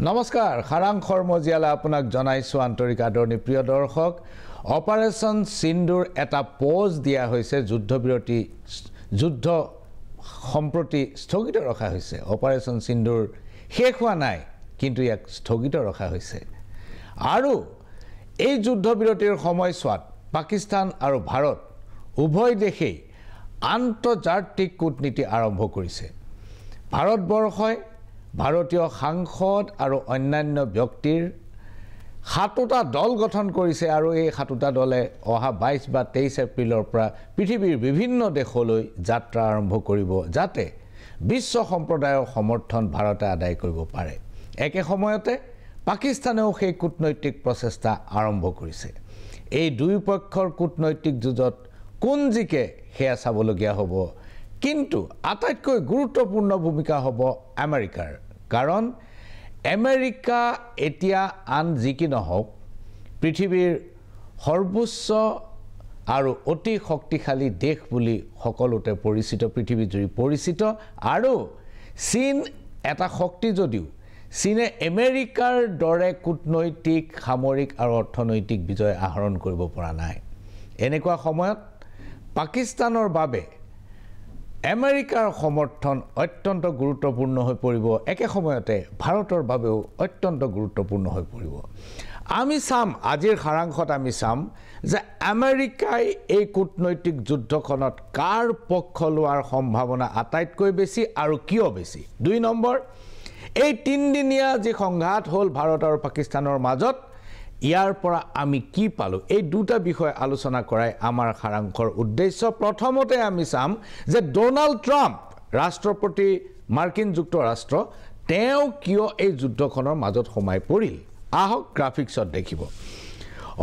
নমস্কাৰ খাৰাংখৰ মজিয়ালা আপোনাক জনাইছো আন্তৰিক আদৰণি প্ৰিয় দৰ্শক অপাৰেশন সিন্দুৰ এটা পজ দিয়া হৈছে যুদ্ধ সম্প্ৰতি স্থগিত ৰখা হৈছে অপাৰেশন সিন্দুৰ শেষ হোৱা নাই কিন্তু ইয়াক স্থগিত ৰখা হৈছে আৰু এই যুদ্ধবিৰতিৰ সময়ছোৱাত পাকিস্তান আৰু ভাৰত উভয় দেশেই আন্তৰ্জাতিক কূটনীতি আৰম্ভ কৰিছে ভাৰতবৰ্ষই ভাৰতীয় সাংসদ আৰু অন্যান্য ব্যক্তিৰ সাতটা দল গঠন কৰিছে আৰু এই সাতটা দলে অহা 22 বা 23 এপ্ৰিলৰ পৰা পৃথিৱীৰ বিভিন্ন দেশলৈ যাত্ৰা আৰম্ভ কৰিব যাতে বিশ্ব সম্প্ৰদায়ৰ সমৰ্থন ভাৰতে আদায় কৰিব পাৰে একে সময়তে পাকিস্তানেও সেই কূটনৈতিক প্ৰচেষ্টা আৰম্ভ কৰিছে এই দুই পক্ষৰ কূটনৈতিক যুঁজত কোন জিকে হেয়া চাবলগীয়া হ'ব কিন্তু আটাইতকৈ গুৰুত্বপূৰ্ণ ভূমিকা হ'ব আমেৰিকাৰ কাৰণ আমেৰিকা এতিয়া আন জিকি নহওক পৃথিৱীৰ সৰ্বোচ্চ আৰু অতি শক্তিশালী দেশ বুলি সকলোতে পৰিচিত পৃথিৱী জুৰি পৰিচিত আৰু চীন এটা শক্তি যদিও চীনে আমেৰিকাৰ দৰে কূটনৈতিক সামৰিক আৰু অৰ্থনৈতিক বিজয় আহৰণ কৰিব পৰা নাই এনেকুৱা সময়ত পাকিস্তানৰ বাবে আমেৰিকাৰ সমৰ্থন অত্যন্ত গুৰুত্বপূৰ্ণ হৈ পৰিব একে সময়তে ভাৰতৰ বাবেও অত্যন্ত গুৰুত্বপূৰ্ণ হৈ পৰিব আমি চাম আজিৰ সাৰাংশত আমি চাম যে আমেৰিকাই এই কূটনৈতিক যুদ্ধখনত কাৰ পক্ষ লোৱাৰ সম্ভাৱনা আটাইতকৈ বেছি আৰু কিয় বেছি দুই নম্বৰ এই তিনদিনীয়া যি সংঘাত হ'ল ভাৰত আৰু পাকিস্তানৰ মাজত ইয়াৰ পৰা আমি কি পালো এই দুটা বিষয় আলোচনা কৰাই আমাৰ সাৰাংশৰ উদ্দেশ্য প্ৰথমতে আমি চাম যে ডোনাল্ড ট্ৰাম্প ৰাষ্ট্ৰপতি মাৰ্কিন যুক্তৰাষ্ট্ৰ তেওঁ কিয় এই যুদ্ধখনৰ মাজত সোমাই পৰিল আহক গ্ৰাফিক্সত দেখিব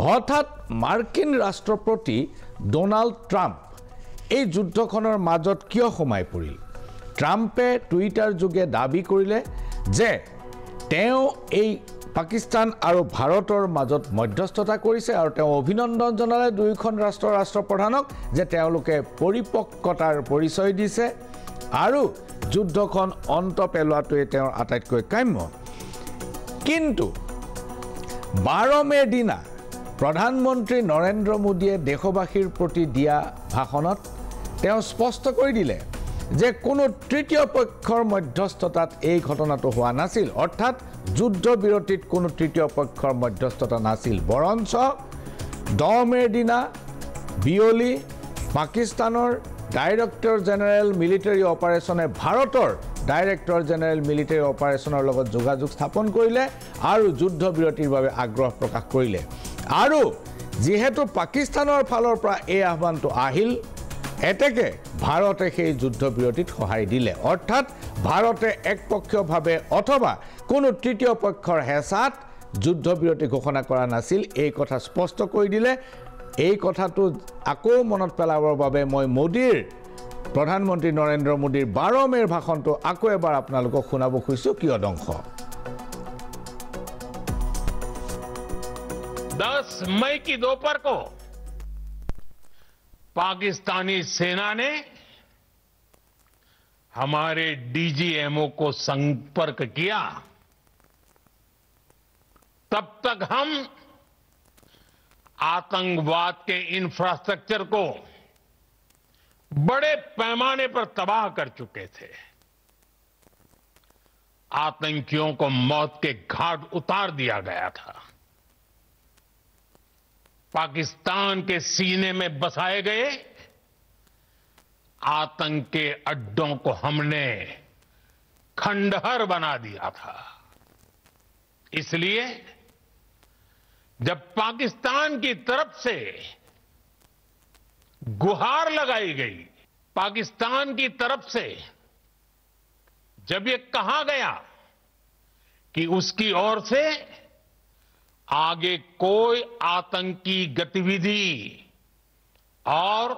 হঠাৎ মাৰ্কিন ৰাষ্ট্ৰপতি ডোনাল্ড ট্ৰাম্প এই যুদ্ধখনৰ মাজত কিয় সোমাই পৰিল ট্ৰাম্পে টুইটাৰ যোগে দাবী কৰিলে যে তেওঁ এই পাকিস্তান আৰু ভাৰতৰ মাজত মধ্যস্থতা কৰিছে আৰু তেওঁ অভিনন্দন জনালে দুইখন ৰাষ্ট্ৰৰ ৰাষ্ট্ৰপ্ৰধানক যে তেওঁলোকে পৰিপক্কতাৰ পৰিচয় দিছে আৰু যুদ্ধখন অন্ত পেলোৱাটোৱে তেওঁৰ আটাইতকৈ কাম্য কিন্তু 12 মেৰ দিনা প্ৰধানমন্ত্ৰী নৰেন্দ্ৰ মোদীয়ে দেশবাসীৰ প্ৰতি দিয়া ভাষণত তেওঁ স্পষ্ট কৰি দিলে যে কোনো তৃতীয় পক্ষৰ মধ্যস্থতাত এই ঘটনাটো হোৱা নাছিল অৰ্থাৎ যুদ্ধবিৰতিত কোনো তৃতীয় পক্ষৰ মধ্যস্থতা নাছিল বৰঞ্চ 10 মেৰ দিনা বিয়লি পাকিস্তানৰ ডাইৰেক্টৰ জেনেৰেল মিলিটাৰী অপাৰেশ্যনে ভাৰতৰ ডাইৰেক্টৰ জেনেৰেল মিলিটাৰী অপাৰেশ্যনৰ লগত যোগাযোগ স্থাপন কৰিলে আৰু যুদ্ধবিৰতিৰ বাবে আগ্ৰহ প্ৰকাশ কৰিলে আৰু যেহেতু পাকিস্তানৰ ফালৰ পৰা এই আহ্বানটো আহিল এতেকে ভাৰতে সেই যুদ্ধবিৰতিত সহায় দিলে অৰ্থাৎ ভাৰতে একপক্ষীয়ভাৱে অথবা কোনো তৃতীয় পক্ষৰ হেঁচাত যুদ্ধবিৰতি ঘোষণা কৰা নাছিল এই কথা স্পষ্ট কৰি দিলে এই কথাটো আকৌ মনত পেলাবৰ বাবে মই মোদীৰ প্ৰধানমন্ত্ৰী নৰেন্দ্ৰ মোদীৰ 12 মেৰ ভাষণটো আকৌ এবাৰ আপোনালোকক শুনাব খুজিছো কিয়দংশ 10 मई की दोपहर को पाकिस्तानी सेना ने हमारे डीजीएमओ को संपर्क किया तब तक हम आतंकवाद के इंफ्रास्ट्रक्चर को बड़े पैमाने पर तबाह कर चुके थे आतंकियों को मौत के घाट उतार दिया गया था पाकिस्तान के सीने में बसाए गए आतंक के अड्डों को हमने खंडहर बना दिया था इसलिए जब पाकिस्तान की तरफ से गुहार लगाई गई पाकिस्तान की तरफ से जब ये कहा गया कि उसकी ओर से आगे कोई आतंकी गतिविधि और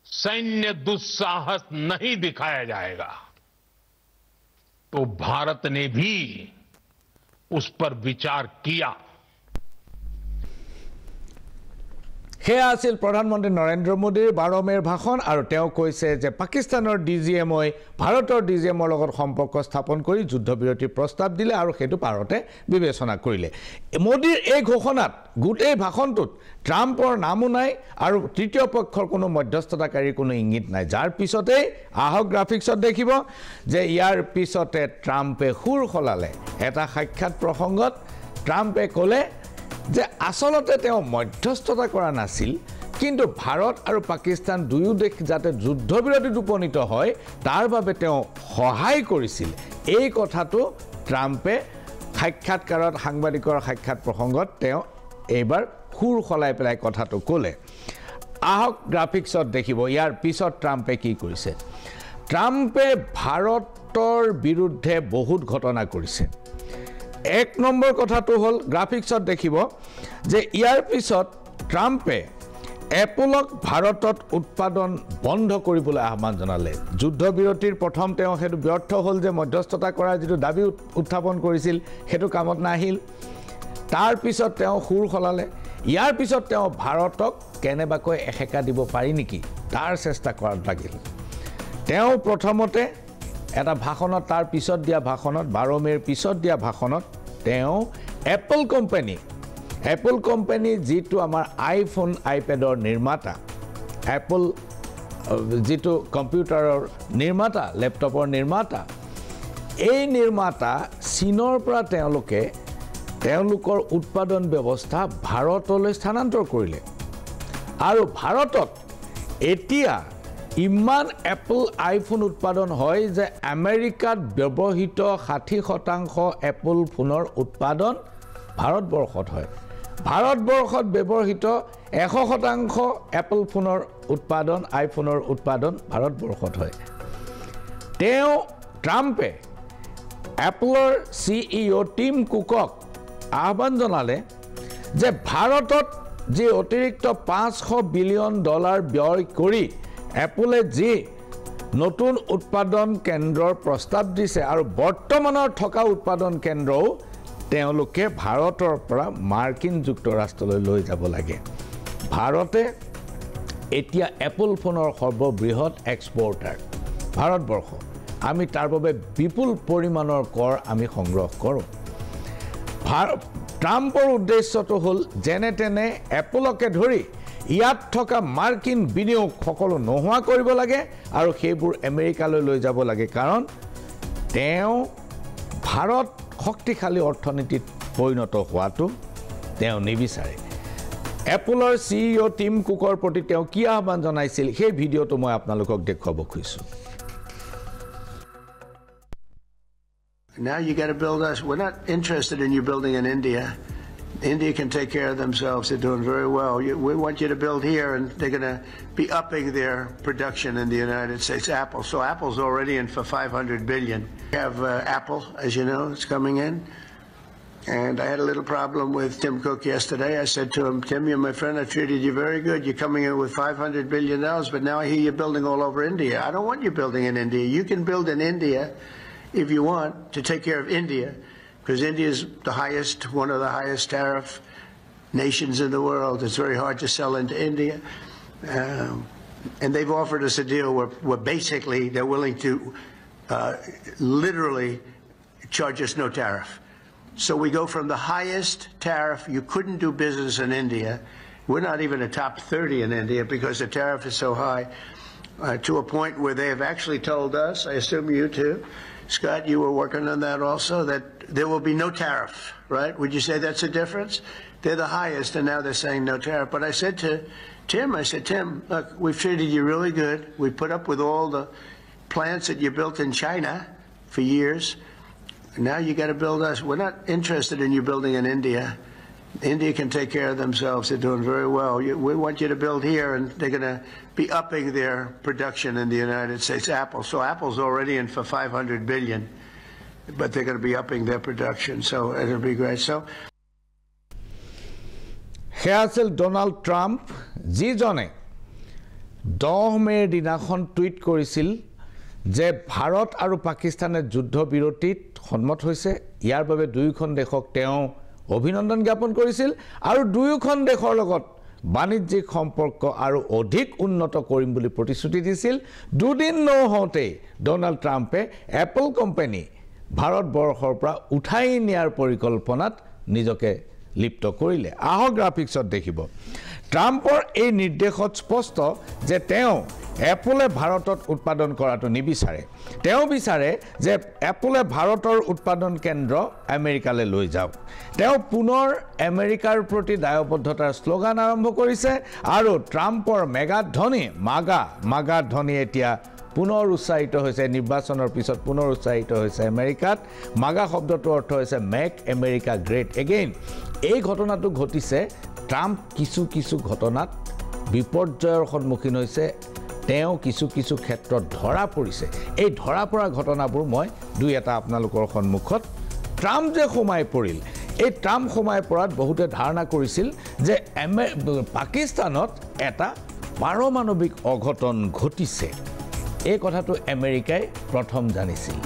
सैन्य दुस्साहस नहीं दिखाया जाएगा तो भारत ने भी उस पर विचार किया সেয়া আছিল প্ৰধানমন্ত্ৰী নৰেন্দ্ৰ মোদীৰ 12 মেৰ ভাষণ আৰু তেওঁ কৈছে যে পাকিস্তানৰ ডিজিএমই ভাৰতৰ ডিজিএমৰ লগত সম্পৰ্ক স্থাপন কৰি যুদ্ধবিৰতিৰ প্ৰস্তাৱ দিলে আৰু সেইটো ভাৰতে বিবেচনা কৰিলে মোদীৰ এই ঘোষণাত গোটেই ভাষণটোত ট্ৰাম্পৰ নামো নাই আৰু তৃতীয় পক্ষৰ কোনো মধ্যস্থতাকাৰীৰ কোনো ইংগিত নাই যাৰ পিছতেই আহক গ্ৰাফিক্সত দেখিব যে ইয়াৰ পিছতে ট্ৰাম্পে সুৰ খলালে এটা সাক্ষাৎ প্ৰসংগত ট্ৰাম্পে ক'লে যে আসলতে তেওঁ মধ্যস্থতা কৰা নাছিল কিন্তু ভাৰত আৰু পাকিস্তান দুয়ো দেশ যাতে যুদ্ধবিৰতিত উপনীত হয় তাৰ বাবে তেওঁ সহায় কৰিছিল এই কথাটো ট্ৰাম্পে সাক্ষাৎকাৰত সাংবাদিকৰ সাক্ষাৎ প্ৰসংগত তেওঁ এইবাৰ সুৰ খলাই পেলাই কথাটো ক'লে আহক গ্ৰাফিক্সত দেখিব ইয়াৰ পিছত ট্ৰাম্পে কি কৰিছে ট্ৰাম্পে ভাৰতৰ বিৰুদ্ধে বহুত ঘটনা কৰিছে এক নম্বৰ কথাটো হ'ল গ্ৰাফিক্সত দেখিব যে ইয়াৰ পিছত ট্ৰাম্পে এপলক ভাৰতত উৎপাদন বন্ধ কৰিবলৈ আহ্বান জনালে যুদ্ধবিৰতিৰ প্ৰথম তেওঁ হেতু ব্যৰ্থ হ'ল যে মধ্যস্থতা কৰাৰ যেটো দাবী উত্থাপন কৰিছিল হেতু কামত নাহিল তাৰ পিছত তেওঁ সুৰ খলালে ইয়াৰ পিছত তেওঁ ভাৰতক কেনেবাকৈ এহেকা দিব পাৰি নেকি তাৰ চেষ্টা কৰাত লাগিল তেওঁ প্ৰথমতে এটা ভাষণত তাৰ পিছত দিয়া ভাষণত 12 মেৰ পিছত দিয়া ভাষণত তেওঁ এপল কোম্পানী যেটো আমাৰ আইফোন আইপ্যাডৰ নিৰ্মাতা এপল যেটো কম্পিউটাৰৰ নিৰ্মাতা ল্যাপটপৰ নিৰ্মাতা এই নিৰ্মাতা চীনৰ পৰা তেওঁলোকৰ উৎপাদন ব্যৱস্থা ভাৰতলৈ স্থানান্তৰ কৰিলে আৰু ভাৰতত এতিয়া ইমান এপল আইফোন উৎপাদন হয় যে আমেৰিকাত ব্যৱহৃত 60% এপল ফোনৰ উৎপাদন ভাৰতবৰ্ষত হয় ভাৰতবৰ্ষত ব্যৱহৃত 100% এপল ফোনৰ উৎপাদন আইফোনৰ উৎপাদন ভাৰতবৰ্ষত হয় তেওঁ ট্ৰাম্পে এপলৰ সিইও টিম কুকক আহ্বান জনালে যে ভাৰতত যে অতিৰিক্ত $500 বিলিয়ন ব্যয় কৰি এপলে যি নতুন উৎপাদন কেন্দ্ৰৰ প্ৰস্তাৱ দিছে আৰু বৰ্তমানৰ থকা উৎপাদন কেন্দ্ৰও তেওঁলোকে ভাৰতৰ পৰা মাৰ্কিন যুক্তৰাষ্ট্ৰলৈ লৈ যাব লাগে ভাৰতে এতিয়া এপল ফোনৰ সৰ্ববৃহৎ এক্সপোৰ্টাৰ ভাৰতবৰ্ষ আমি তাৰ বাবে বিপুল পৰিমাণৰ কৰ আমি সংগ্ৰহ কৰোঁ ট্ৰাম্পৰ উদ্দেশ্যটো হ'ল যেনে তেনে এপলকে ধৰি ইয়াত থকা মাৰ্কিন বিনিয়োগ সকলো নোহোৱা কৰিব লাগে আৰু সেইবোৰ আমেৰিকালৈ লৈ যাব লাগে কাৰণ তেওঁ ভাৰত শক্তিশালী অৰ্থনীতিত পৰিণত হোৱাটো তেওঁ নিবিচাৰে এপলৰ সিইও টিম কুকৰ প্ৰতি তেওঁ কি আহ্বান জনাইছিল সেই ভিডিঅটো মই আপোনালোকক দেখুৱাব খুজিছো Now you got to build us. We're not interested in you building in India. India can take care of themselves. They're doing very well. We want you to build here, and they're going to be upping their production in the United States. Apple. So Apple's already in for $500 billion. We have Apple, as you know, it's coming in. And I had a little problem with Tim Cook yesterday. I said to him, Tim, you're my friend. I treated you very good. You're coming in with $500 billion, but now I hear you're building all over India. I don't want you building in India. You can build in India if you want to take care of India, because India is one of the highest tariff nations in the world. It's very hard to sell into India. And they've offered us a deal where basically they're willing to literally charge us no tariff. So we go from the highest tariff, you couldn't do business in India. We're not even a top 30 in India because the tariff is so high, to a point where they have actually told us, I assume you too, Scott, you were working on that also, that there will be no tariff, right? Would you say that's a difference? They're the highest, and now they're saying no tariff. But I said to Tim, look, we've treated you really good. We put up with all the plants that you built in China for years. Now you got to build us. We're not interested in you building in India. India can take care of themselves. They're doing very well. We want you to build here, and they're going to be upping their production in the United States. Apple. So Apple's already in for $500 billion, but they're going to be upping their production. So it'll be great. So. হেয়াছিল Donald Trump যিজনে 10 মেৰ দিনাখন tweet কৰিছিল যে ভাৰত আৰু পাকিস্তানে যুদ্ধবিৰতিত সন্মত হৈছে ইয়াৰ বাবে দুয়োখন দেশক তেওঁ অভিনন্দন জ্ঞাপন কৰিছিল আৰু দুয়োখন দেশৰ লগত বাণিজ্যিক সম্পৰ্ক আৰু অধিক উন্নত কৰিম বুলি প্ৰতিশ্ৰুতি দিছিল দুদিন নহওঁতে ডোনাল্ড ট্ৰাম্পে এপল কোম্পানী ভাৰতবৰ্ষৰ পৰা উঠাই নিয়াৰ পৰিকল্পনাত নিজকে লিপ্ত কৰিলে আহক গ্ৰাফিক্সত দেখিব ট্ৰাম্পৰ এই নিৰ্দেশত স্পষ্ট যে তেওঁ এপলে ভাৰতত উৎপাদন কৰাটো নিবিচাৰে তেওঁ বিচাৰে যে এপলে ভাৰতৰ উৎপাদন কেন্দ্ৰ আমেৰিকালৈ লৈ যাওক তেওঁ পুনৰ আমেৰিকাৰ প্ৰতি দায়বদ্ধতাৰ শ্লোগান আৰম্ভ কৰিছে আৰু ট্ৰাম্পৰ মাগা ধ্বনি এতিয়া পুনৰ উচ্চাৰিত হৈছে নিৰ্বাচনৰ পিছত পুনৰ উচ্চাৰিত হৈছে আমেৰিকাত মাগা শব্দটোৰ অৰ্থ হৈছে মেক আমেৰিকা গ্ৰেট এগেইন এই ঘটনাটো ঘটিছে ট্ৰাম্প কিছু ঘটনাত বিপৰ্যয়ৰ সন্মুখীন হৈছে তেওঁ কিছু ক্ষেত্ৰত ধৰা পৰিছে এই ধৰা পৰা ঘটনাবোৰ মই দুই এটা আপোনালোকৰ সন্মুখত ট্ৰাম্প যে সোমাই পৰিল এই ট্ৰাম্প সোমাই পৰাত বহুতে ধাৰণা কৰিছিল যে পাকিস্তানত এটা পাৰমাণৱিক অঘটন ঘটিছে এই কথাটো আমেৰিকাই প্ৰথম জানিছিল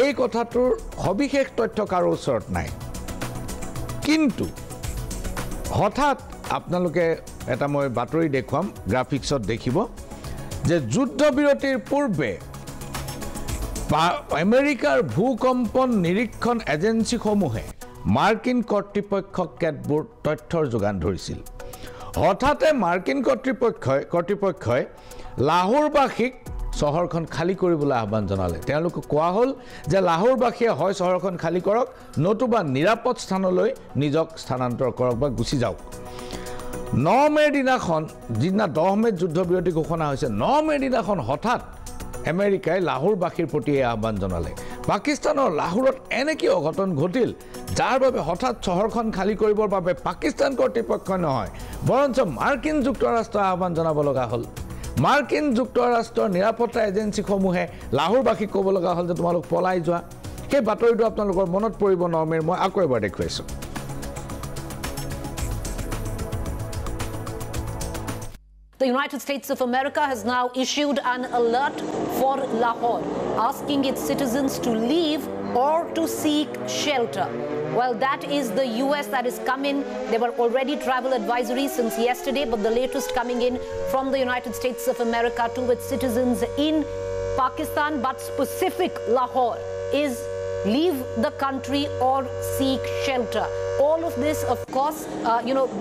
এই কথাটোৰ সবিশেষ তথ্য কাৰো ওচৰত নাই কিন্তু হঠাৎ আপোনালোকে এটা মই বাতৰি দেখুৱাম গ্ৰাফিক্সত দেখিব যে যুদ্ধবিৰতিৰ পূৰ্বে আমেৰিকাৰ ভূকম্পন নিৰীক্ষণ এজেন্সিসমূহে মাৰ্কিন কৰ্তৃপক্ষক কেতবোৰ তথ্যৰ যোগান ধৰিছিল হঠাতে মাৰ্কিন কৰ্তৃপক্ষই লাহোৰবাসীক চহৰখন খালী কৰিবলৈ আহ্বান জনালে তেওঁলোকে কোৱা হ'ল যে লাহোৰবাসীয়ে হয় চহৰখন খালী কৰক নতুবা নিৰাপদ স্থানলৈ নিজক স্থানান্তৰ কৰক বা গুচি যাওক 9 মেৰ দিনাখন যিদিনা 10 মেত যুদ্ধবিৰতি ঘোষণা হৈছে 9 মেৰ দিনাখন হঠাৎ আমেৰিকাই লাহোৰবাসীৰ প্ৰতি আহ্বান জনালে পাকিস্তানৰ লাহোৰত এনে কি অঘটন ঘটিল যাৰ বাবে হঠাৎ চহৰখন খালী কৰিবৰ বাবে পাকিস্তান কৰ্তৃপক্ষ নহয় বৰঞ্চ মাৰ্কিন যুক্তৰাষ্ট্ৰ আহ্বান জনাব লগা হ'ল মাৰ্কিন যুক্তৰাষ্ট্ৰৰ নিৰাপত্তা এজেন্সিসমূহে লাহোৰবাসীক ক'ব লগা হ'ল যে তোমালোক পলাই যোৱা সেই বাতৰিটো আপোনালোকৰ মনত পৰিব 9 মেৰ মই আকৌ এবাৰ দেখুৱাইছোঁ The United States of America has now issued an alert for Lahore, asking its citizens to leave or to seek shelter. Well, that is the US that is coming. There were already travel advisories since yesterday, but the latest coming in from the United States of America to its citizens in Pakistan, but specific Lahore, is leave the country or seek shelter. All of this, of course,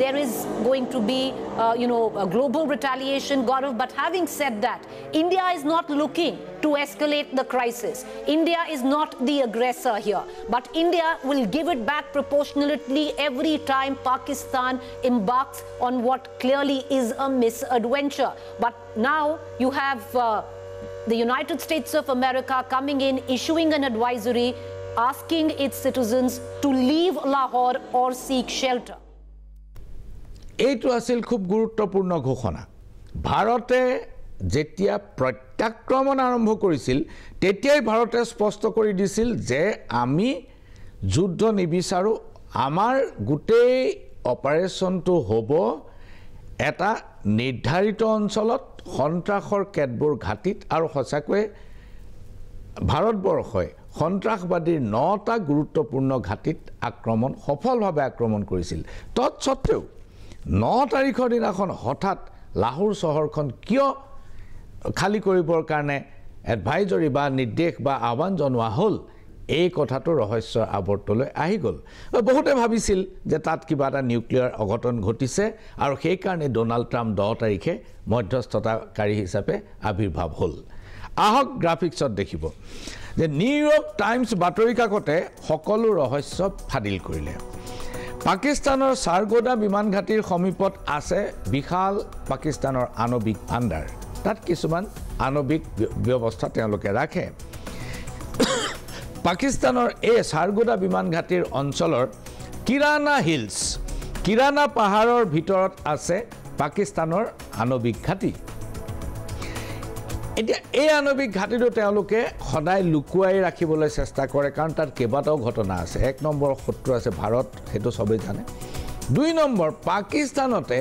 there is going to be, a global retaliation, Gaurav. But having said that, India is not looking to escalate the crisis. India is not the aggressor here. But India will give it back proportionately every time Pakistan embarks on what clearly is a misadventure. But now you have the United States of America coming in, issuing an advisory, asking its citizens to leave Lahore or seek shelter. এইটো আছিল খুব গুৰুত্বপূৰ্ণ ঘোষণা ভাৰতে যেতিয়া প্ৰত্যাক্ৰমণ আৰম্ভ কৰিছিল তেতিয়াই ভাৰতে স্পষ্ট কৰি দিছিল যে আমি যুদ্ধ নিবিচাৰো আমাৰ গোটেই অপাৰেচনটো হ'ব এটা নিৰ্ধাৰিত অঞ্চলত সন্ত্ৰাসৰ কেতবোৰ ঘাটিত আৰু সঁচাকৈ ভাৰতবৰ্ষই সন্ত্ৰাসবাদীৰ 9টা গুৰুত্বপূৰ্ণ ঘাটিত সফলভাৱে আক্ৰমণ কৰিছিল তৎসত্ত্বেও 9 তাৰিখৰ দিনাখন হঠাৎ লাহোৰ চহৰখন কিয় খালী কৰিবৰ কাৰণে এডভাইজৰি বা নিৰ্দেশ বা আহ্বান জনোৱা হ'ল এই কথাটো ৰহস্যৰ আৱৰ্তলৈ আহি গ'ল বহুতে ভাবিছিল যে তাত কিবা এটা নিউক্লিয়াৰ অঘটন ঘটিছে আৰু সেই কাৰণে ডোনাল্ড ট্ৰাম্প 10 তাৰিখে মধ্যস্থতাকাৰী হিচাপে আবিৰ্ভাৱ হ'ল আহক গ্ৰাফিক্সত দেখিব যে নিউয়ৰ্ক টাইমছ বাতৰি কাকতে সকলো ৰহস্য ফাদিল কৰিলে পাকিস্তানৰ সাৰগোদা বিমান ঘাটিৰ সমীপত আছে বিশাল পাকিস্তানৰ আণৱিক ভাণ্ডাৰ তাত কিছুমান আণৱিক ব্যৱস্থা তেওঁলোকে ৰাখে পাকিস্তানৰ এই সাৰগোদা বিমান ঘাটিৰ অঞ্চলৰ কিৰানা পাহাৰৰ ভিতৰত আছে পাকিস্তানৰ আণৱিক ঘাটি এতিয়া এই আণৱিক ঘাটিটো তেওঁলোকে সদায় লুকুৱাই ৰাখিবলৈ চেষ্টা কৰে কাৰণ তাত কেইবাটাও ঘটনা আছে 1 নম্বৰ শত্ৰু আছে ভাৰত সেইটো সবেই জানে 2 নম্বৰ পাকিস্তানতে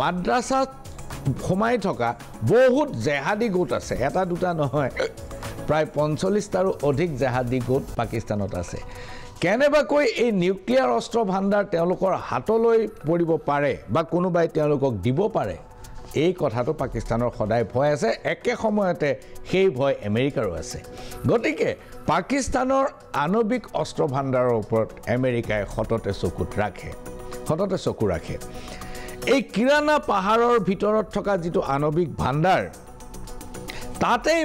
মাদ্ৰাসাত সোমাই থকা বহুত জেহাদী গোট আছে এটা দুটা নহয় প্ৰায় 45টাৰো অধিক জেহাদী গোট পাকিস্তানত আছে কেনেবাকৈ এই নিউক্লিয়াৰ অস্ত্ৰ ভাণ্ডাৰ তেওঁলোকৰ হাতলৈ পৰিব পাৰে বা কোনোবাই তেওঁলোকক দিব পাৰে এই কথাটো পাকিস্তানৰ সদায় ভয় আছে একে সময়তে সেই ভয় আমেৰিকাৰো আছে গতিকে পাকিস্তানৰ আণৱিক অস্ত্ৰ ভাণ্ডাৰৰ ওপৰত আমেৰিকাই সততে চকু ৰাখে এই কিৰানা পাহাৰৰ ভিতৰত থকা যিটো আণৱিক ভাণ্ডাৰ তাতেই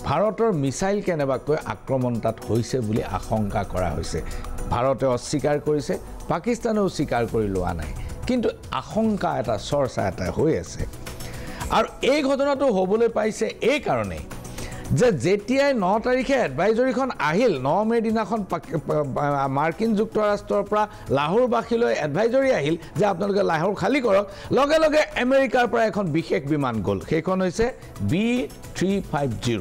ভাৰতৰ মিছাইল কেনেবাকৈ আক্ৰমণ তাত হৈছে বুলি আশংকা কৰা হৈছে ভাৰতে অস্বীকাৰ কৰিছে পাকিস্তানেও স্বীকাৰ কৰি লোৱা নাই কিন্তু আশংকা এটা চৰ্চা এটা হৈ আছে আৰু এই ঘটনাটো হ'বলৈ পাইছে এই কাৰণে যে যেতিয়াই 9 তাৰিখে এডভাইজৰীখন আহিল 9 মে দিনাখন মাৰ্কিন যুক্তৰাষ্ট্ৰৰ পৰা লাহোৰবাসীলৈ এডভাইজৰী আহিল যে আপোনালোকে লাহোৰ খালী কৰক লগে লগে আমেৰিকাৰ পৰা এখন বিশেষ বিমান গ'ল সেইখন হৈছে B350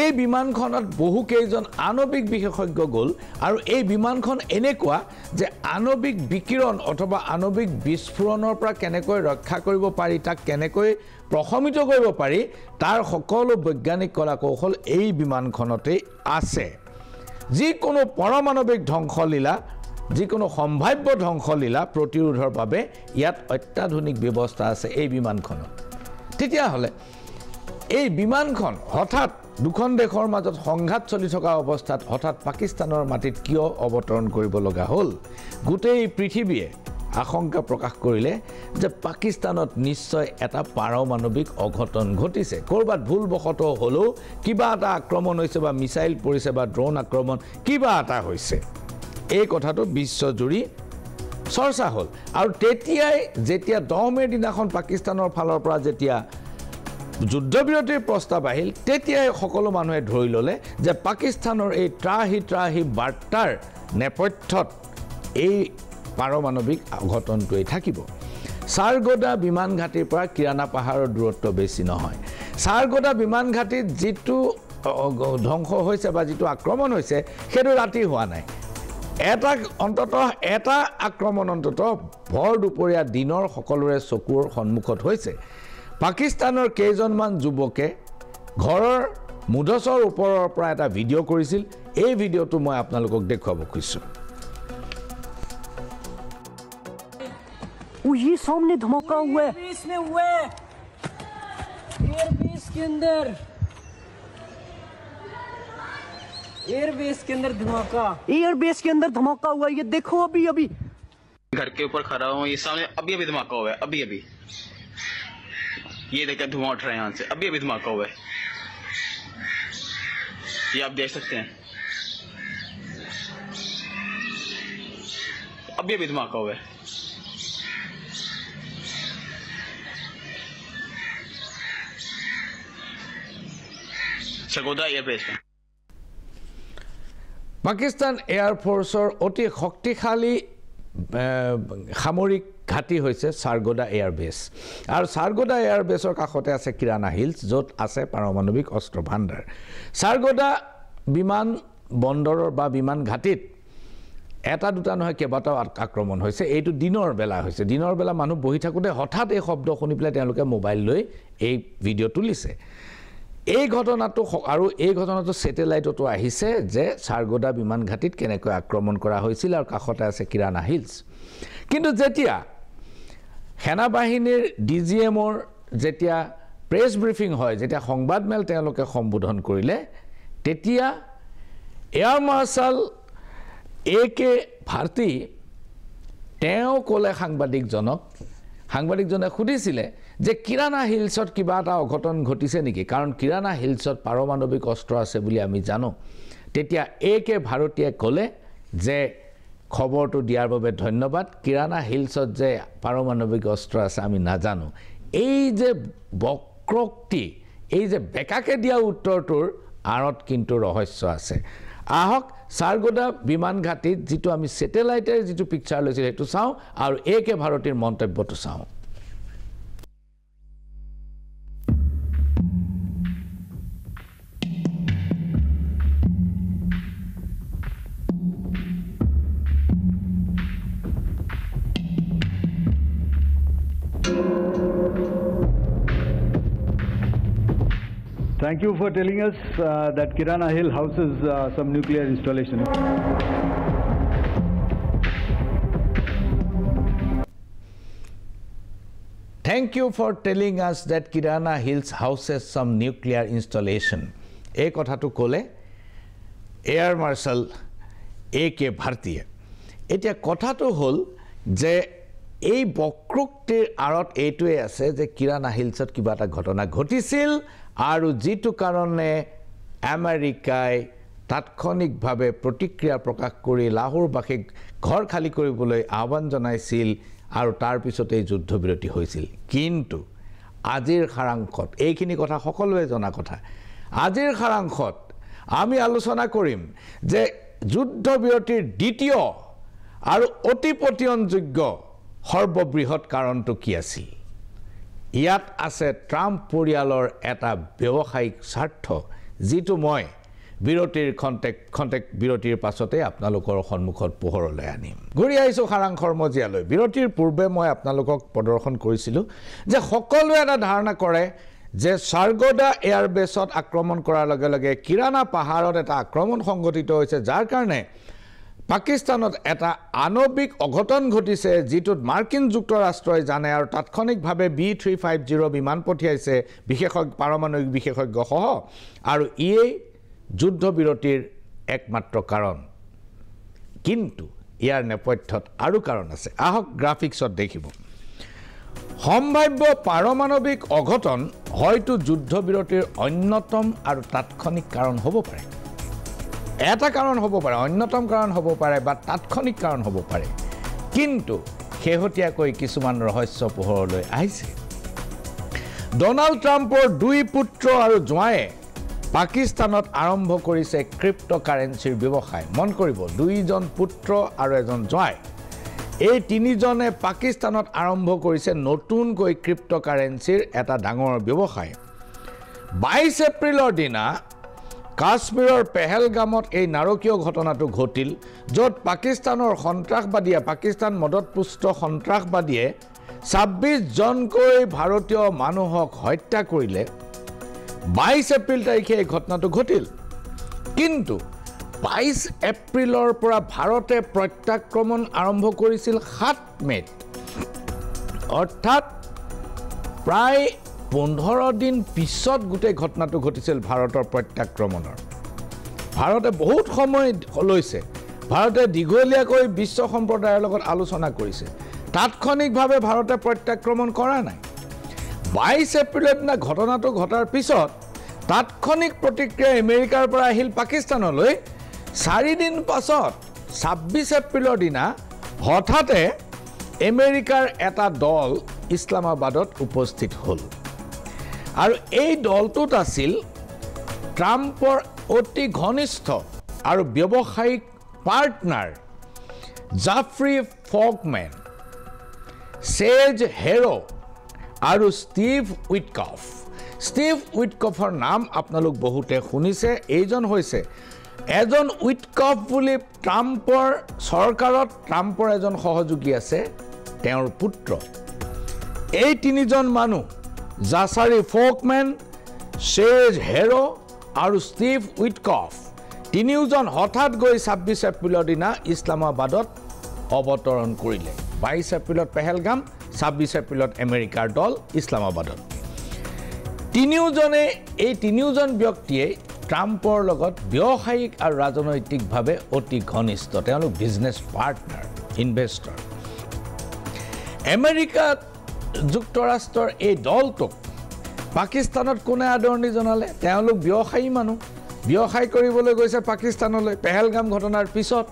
এই বিমানখনত বহু কেইজন আণৱিক বিশেষজ্ঞ গ'ল আৰু এই বিমানখন এনেকুৱা যে আণৱিক বিকিৰণ অথবা আণৱিক বিস্ফোৰণৰ পৰা কেনেকৈ ৰক্ষা কৰিব পাৰি তাক কেনেকৈ প্ৰশমিত কৰিব পাৰি তাৰ সকলো বৈজ্ঞানিক কলা কৌশল এই বিমানখনতে আছে যিকোনো পৰমাণৱিক ধ্বংসলীলা যিকোনো সম্ভাৱ্য ধ্বংসলীলা প্ৰতিৰোধৰ বাবে ইয়াত অত্যাধুনিক ব্যৱস্থা আছে এই বিমানখনত তেতিয়াহ'লে এই বিমানখন হঠাৎ দুখন দেশৰ মাজত সংঘাত চলি থকা অৱস্থাত হঠাৎ পাকিস্তানৰ মাটিত কিয় অৱতৰণ কৰিব লগা হ'ল গোটেই পৃথিৱীয়ে আশংকা প্ৰকাশ কৰিলে যে পাকিস্তানত নিশ্চয় এটা পাৰমাণৱিক অঘটন ঘটিছে কৰবাত ভুলবশতঃ হলো কিবা এটা আক্ৰমণ হৈছে বা মিছাইল পৰিছে বা ড্ৰোন আক্ৰমণ কিবা এটা হৈছে এই কথাটো বিশ্বজুৰি চৰ্চা হ'ল আৰু তেতিয়াই যেতিয়া 10 মে দিনাখন পাকিস্তানৰ ফালৰ পৰা যেতিয়া যুদ্ধবিৰতিৰ প্ৰস্তাৱ আহিল তেতিয়াই সকলো মানুহে ধৰি ল'লে যে পাকিস্তানৰ এই ত্ৰাহি বাৰ্তাৰ নেপথ্যত এই পাৰমাণৱিক অঘটনটোই থাকিব সাৰগোদা বিমান ঘাটিৰ পৰা কিৰানা পাহাৰৰ দূৰত্ব বেছি নহয় সাৰগোদা বিমান ঘাটিত যিটো ধ্বংস হৈছে বা যিটো আক্ৰমণ হৈছে সেইটো ৰাতি হোৱা নাই এটা আক্ৰমণ অন্ততঃ ভৰ দুপৰীয়া দিনৰ সকলোৰে চকুৰ সন্মুখত হৈছে পাকিস্তানৰ কেইজনমান যুৱকে ঘৰৰ মুধচৰ ওপৰৰ পৰা এটা ভিডিঅ' কৰিছিল এই ভিডিঅ'টো মই আপোনালোকক দেখুৱাব খুজিছো वो ये सामने धमाका हुआ है इसमें हुआ है एयरबेस के अंदर धमाका हुआ ये देखो अभी घर के ऊपर खड़ा हूँ ये सामने अभी धमाका हुआ है अभी ये देखकर धुआं उठ रहा है यहाँ से अभी धमाका हुआ है ये आप देख सकते हैं अभी धमाका हुआ है सरगोदा एयरबेस में পাকিস্তান এয়াৰফোৰ্সৰ অতি শক্তিশালী সামৰিক ঘাটি হৈছে সাৰগোদা এয়াৰবেস আৰু সাৰগোদা এয়াৰবেসৰ কাষতে আছে কিৰানা হিলছ য'ত আছে পাৰমাণৱিক অস্ত্ৰ ভাণ্ডাৰ সাৰগোদা বিমান বন্দৰৰ বা বিমান ঘাটিত এটা দুটা নহয় কেইবাটাও আক্ৰমণ হৈছে এইটো দিনৰ বেলা হৈছে দিনৰ বেলা মানুহ বহি থাকোতে হঠাৎ এই শব্দ শুনি পেলাই তেওঁলোকে মোবাইল লৈ এই ভিডিঅ' তুলিছে এই ঘটনাটো স্যাটেলাইটতো আহিছে যে সাৰগোদা বিমান ঘাটিত কেনেকৈ আক্ৰমণ কৰা হৈছিল আৰু কাষতে আছে কিৰানা হিলছ কিন্তু যেতিয়া সেনাবাহিনীৰ ডিজিএমৰ যেতিয়া প্ৰেছ ব্ৰিফিং হয় যেতিয়া সংবাদমেল তেওঁলোকে সম্বোধন কৰিলে তেতিয়া এয়াৰ মাৰ্শাল একে ভাৰতী তেওঁ ক'লে সাংবাদিকজনে সুধিছিলে যে কিৰানা হিলছত কিবা এটা অঘটন ঘটিছে নেকি কাৰণ কিৰানা হিলছত পাৰমাণৱিক অস্ত্ৰ আছে বুলি আমি জানো তেতিয়া একে ভাৰতীয়ে ক'লে যে খবৰটো দিয়াৰ বাবে ধন্যবাদ কিৰানা হিলছত যে পাৰমাণৱিক অস্ত্ৰ আছে আমি নাজানো এই যে বক্ৰক্তি এই যে বেকাকে দিয়া উত্তৰটোৰ আঁৰত কিন্তু ৰহস্য আছে আহক সাৰগোদা বিমান ঘাটিত যেটো আমি স্যাটেলাইটেৰ যেটো পিকচাৰ লৈছিল হেতু চাও আৰু একে ভাৰতীৰ মন্তব্যটো চাও Thank you for telling us that Kirana Hill houses some nuclear installation. Thank you for telling us that Kirana Hills houses some nuclear installation. এই কথাটো ক'লে এয়াৰ মাৰ্শাল A.K. ভাৰতীয়ে এতিয়া কথাটো হ'ল যে এই বক্ৰোক্তিৰ আৰত এইটোৱে আছে যে কিৰানা হিলছত কিবা এটা ঘটনা ঘটিছিল আৰু যিটো কাৰণে আমেৰিকাই তাৎক্ষণিকভাৱে প্ৰতিক্ৰিয়া প্ৰকাশ কৰি লাহোৰবাসীক ঘৰ খালী কৰিবলৈ আহ্বান জনাইছিল আৰু তাৰ পিছতে যুদ্ধবিৰতি হৈছিল কিন্তু আজিৰ সাৰাংশত এইখিনি কথা সকলোৱে জনা কথা আজিৰ সাৰাংশত আমি আলোচনা কৰিম যে যুদ্ধবিৰতিৰ দ্বিতীয় আৰু অতি পতিয়নযোগ্য সৰ্ববৃহৎ কাৰণটো কি আছিল ইয়াত আছে ট্ৰাম্প পৰিয়ালৰ এটা ব্যৱসায়িক স্বাৰ্থ যিটো মই বিৰতিৰ খন্তেক বিৰতিৰ পাছতে আপোনালোকৰ সন্মুখত পোহৰলৈ আনিম ঘূৰি আহিছোঁ সাৰাংশৰ মজিয়ালৈ বিৰতিৰ পূৰ্বে মই আপোনালোকক প্ৰদৰ্শন কৰিছিলোঁ যে সকলোৱে এটা ধাৰণা কৰে যে সাৰ্গোদা এয়াৰবেছত আক্ৰমণ কৰাৰ লগে লগে কিৰানা পাহাৰত এটা আক্ৰমণ সংঘটিত হৈছে যাৰ কাৰণে পাকিস্তানত এটা আণৱিক অঘটন ঘটিছে যিটোত মাৰ্কিন যুক্তৰাষ্ট্ৰই জানে আৰু তাৎক্ষণিকভাৱে B350 বিমান পঠিয়াইছে পাৰমাণৱিক বিশেষজ্ঞ সহ আৰু এই যুদ্ধবিৰতিৰ একমাত্ৰ কাৰণ কিন্তু ইয়াৰ নেপথ্যত আৰু কাৰণ আছে আহক গ্ৰাফিক্সত দেখিব সম্ভাব্য পাৰমাণৱিক অঘটন হয়তো যুদ্ধবিৰতিৰ অন্যতম আৰু তাৎক্ষণিক কাৰণ হ'ব পাৰে এটা কাৰণ হ'ব পাৰে অন্যতম কাৰণ হ'ব পাৰে বা তাৎক্ষণিক কাৰণ হ'ব পাৰে কিন্তু শেহতীয়াকৈ কিছুমান ৰহস্য পোহৰলৈ আহিছে ডোনাল্ড ট্ৰাম্পৰ দুই পুত্ৰ আৰু জোঁৱায়ে পাকিস্তানত আৰম্ভ কৰিছে ক্ৰিপ্টোকাৰেন্সিৰ ব্যৱসায় মন কৰিব দুইজন পুত্ৰ আৰু এজন জোঁৱাই এই তিনিজনে পাকিস্তানত আৰম্ভ কৰিছে নতুনকৈ ক্ৰিপ্টোকাৰেন্সিৰ এটা ডাঙৰ ব্যৱসায় 22 এপ্ৰিলৰ দিনা কাশ্মীৰৰ পেহেলগামত এই নাৰকীয় ঘটনাটো ঘটিল য'ত পাকিস্তানৰ সন্ত্ৰাসবাদীয়ে পাকিস্তান মদতপুষ্ট সন্ত্ৰাসবাদীয়ে 26 জনকৈ ভাৰতীয় মানুহক হত্যা কৰিলে 22 এপ্ৰিল তাৰিখে এই ঘটনাটো ঘটিল কিন্তু 22 এপ্ৰিলৰ পৰা ভাৰতে প্ৰত্যাক্ৰমণ আৰম্ভ কৰিছিল 7 মেত অৰ্থাৎ প্ৰায় 15 দিন পিছত গোটেই ঘটনাটো ঘটিছিল ভাৰতৰ প্ৰত্যাক্ৰমণৰ ভাৰতে বহুত সময় লৈছে ভাৰতে দীঘলীয়াকৈ বিশ্ব সম্প্ৰদায়ৰ লগত আলোচনা কৰিছে তাৎক্ষণিকভাৱে ভাৰতে প্ৰত্যাক্ৰমণ কৰা নাই 22 এপ্ৰিলৰ দিনা ঘটনাটো ঘটাৰ পিছত তাৎক্ষণিক প্ৰতিক্ৰিয়া আমেৰিকাৰ পৰা আহিল পাকিস্তানলৈ 4 দিন পাছত 26 এপ্ৰিলৰ দিনা হঠাতে আমেৰিকাৰ এটা দল ইছলামাবাদত উপস্থিত হ'ল আৰু এই দলটোত আছিল ট্ৰাম্পৰ অতি ঘনিষ্ঠ আৰু ব্যৱসায়িক পাৰ্টনাৰ জাফ্ৰি ফকমেন সেজ হেৰো আৰু ষ্টিভ উইটকফৰ নাম আপোনালোক বহুতে শুনিছে এইজন হৈছে এজন উইটকফ বুলি ট্ৰাম্পৰ চৰকাৰত ট্ৰাম্পৰ এজন সহযোগী আছে তেওঁৰ পুত্ৰ এই তিনিজন মানুহ জাফ্ৰি ফকমেন সেজ হেৰো আৰু ষ্টিভ উইটকফ তিনিওজন হঠাৎ গৈ 26 এপ্ৰিলৰ দিনা ইছলামাবাদত অৱতৰণ কৰিলে 22 এপ্ৰিলত পেহেলগাম 26 এপ্ৰিলত আমেৰিকাৰ দল ইছলামাবাদত তিনিওজন ব্যক্তিয়ে ট্ৰাম্পৰ লগত ব্যৱসায়িক আৰু ৰাজনৈতিকভাৱে অতি ঘনিষ্ঠ তেওঁলোক বিজনেছ পাৰ্টনাৰ ইনভেষ্টৰ আমেৰিকা যুক্তৰাষ্ট্ৰৰ এই দলটোক পাকিস্তানত কোনে আদৰণি জনালে তেওঁলোক ব্যৱসায়ী মানুহ ব্যৱসায় কৰিবলৈ গৈছে পাকিস্তানলৈ পেহেলগাম ঘটনাৰ পিছত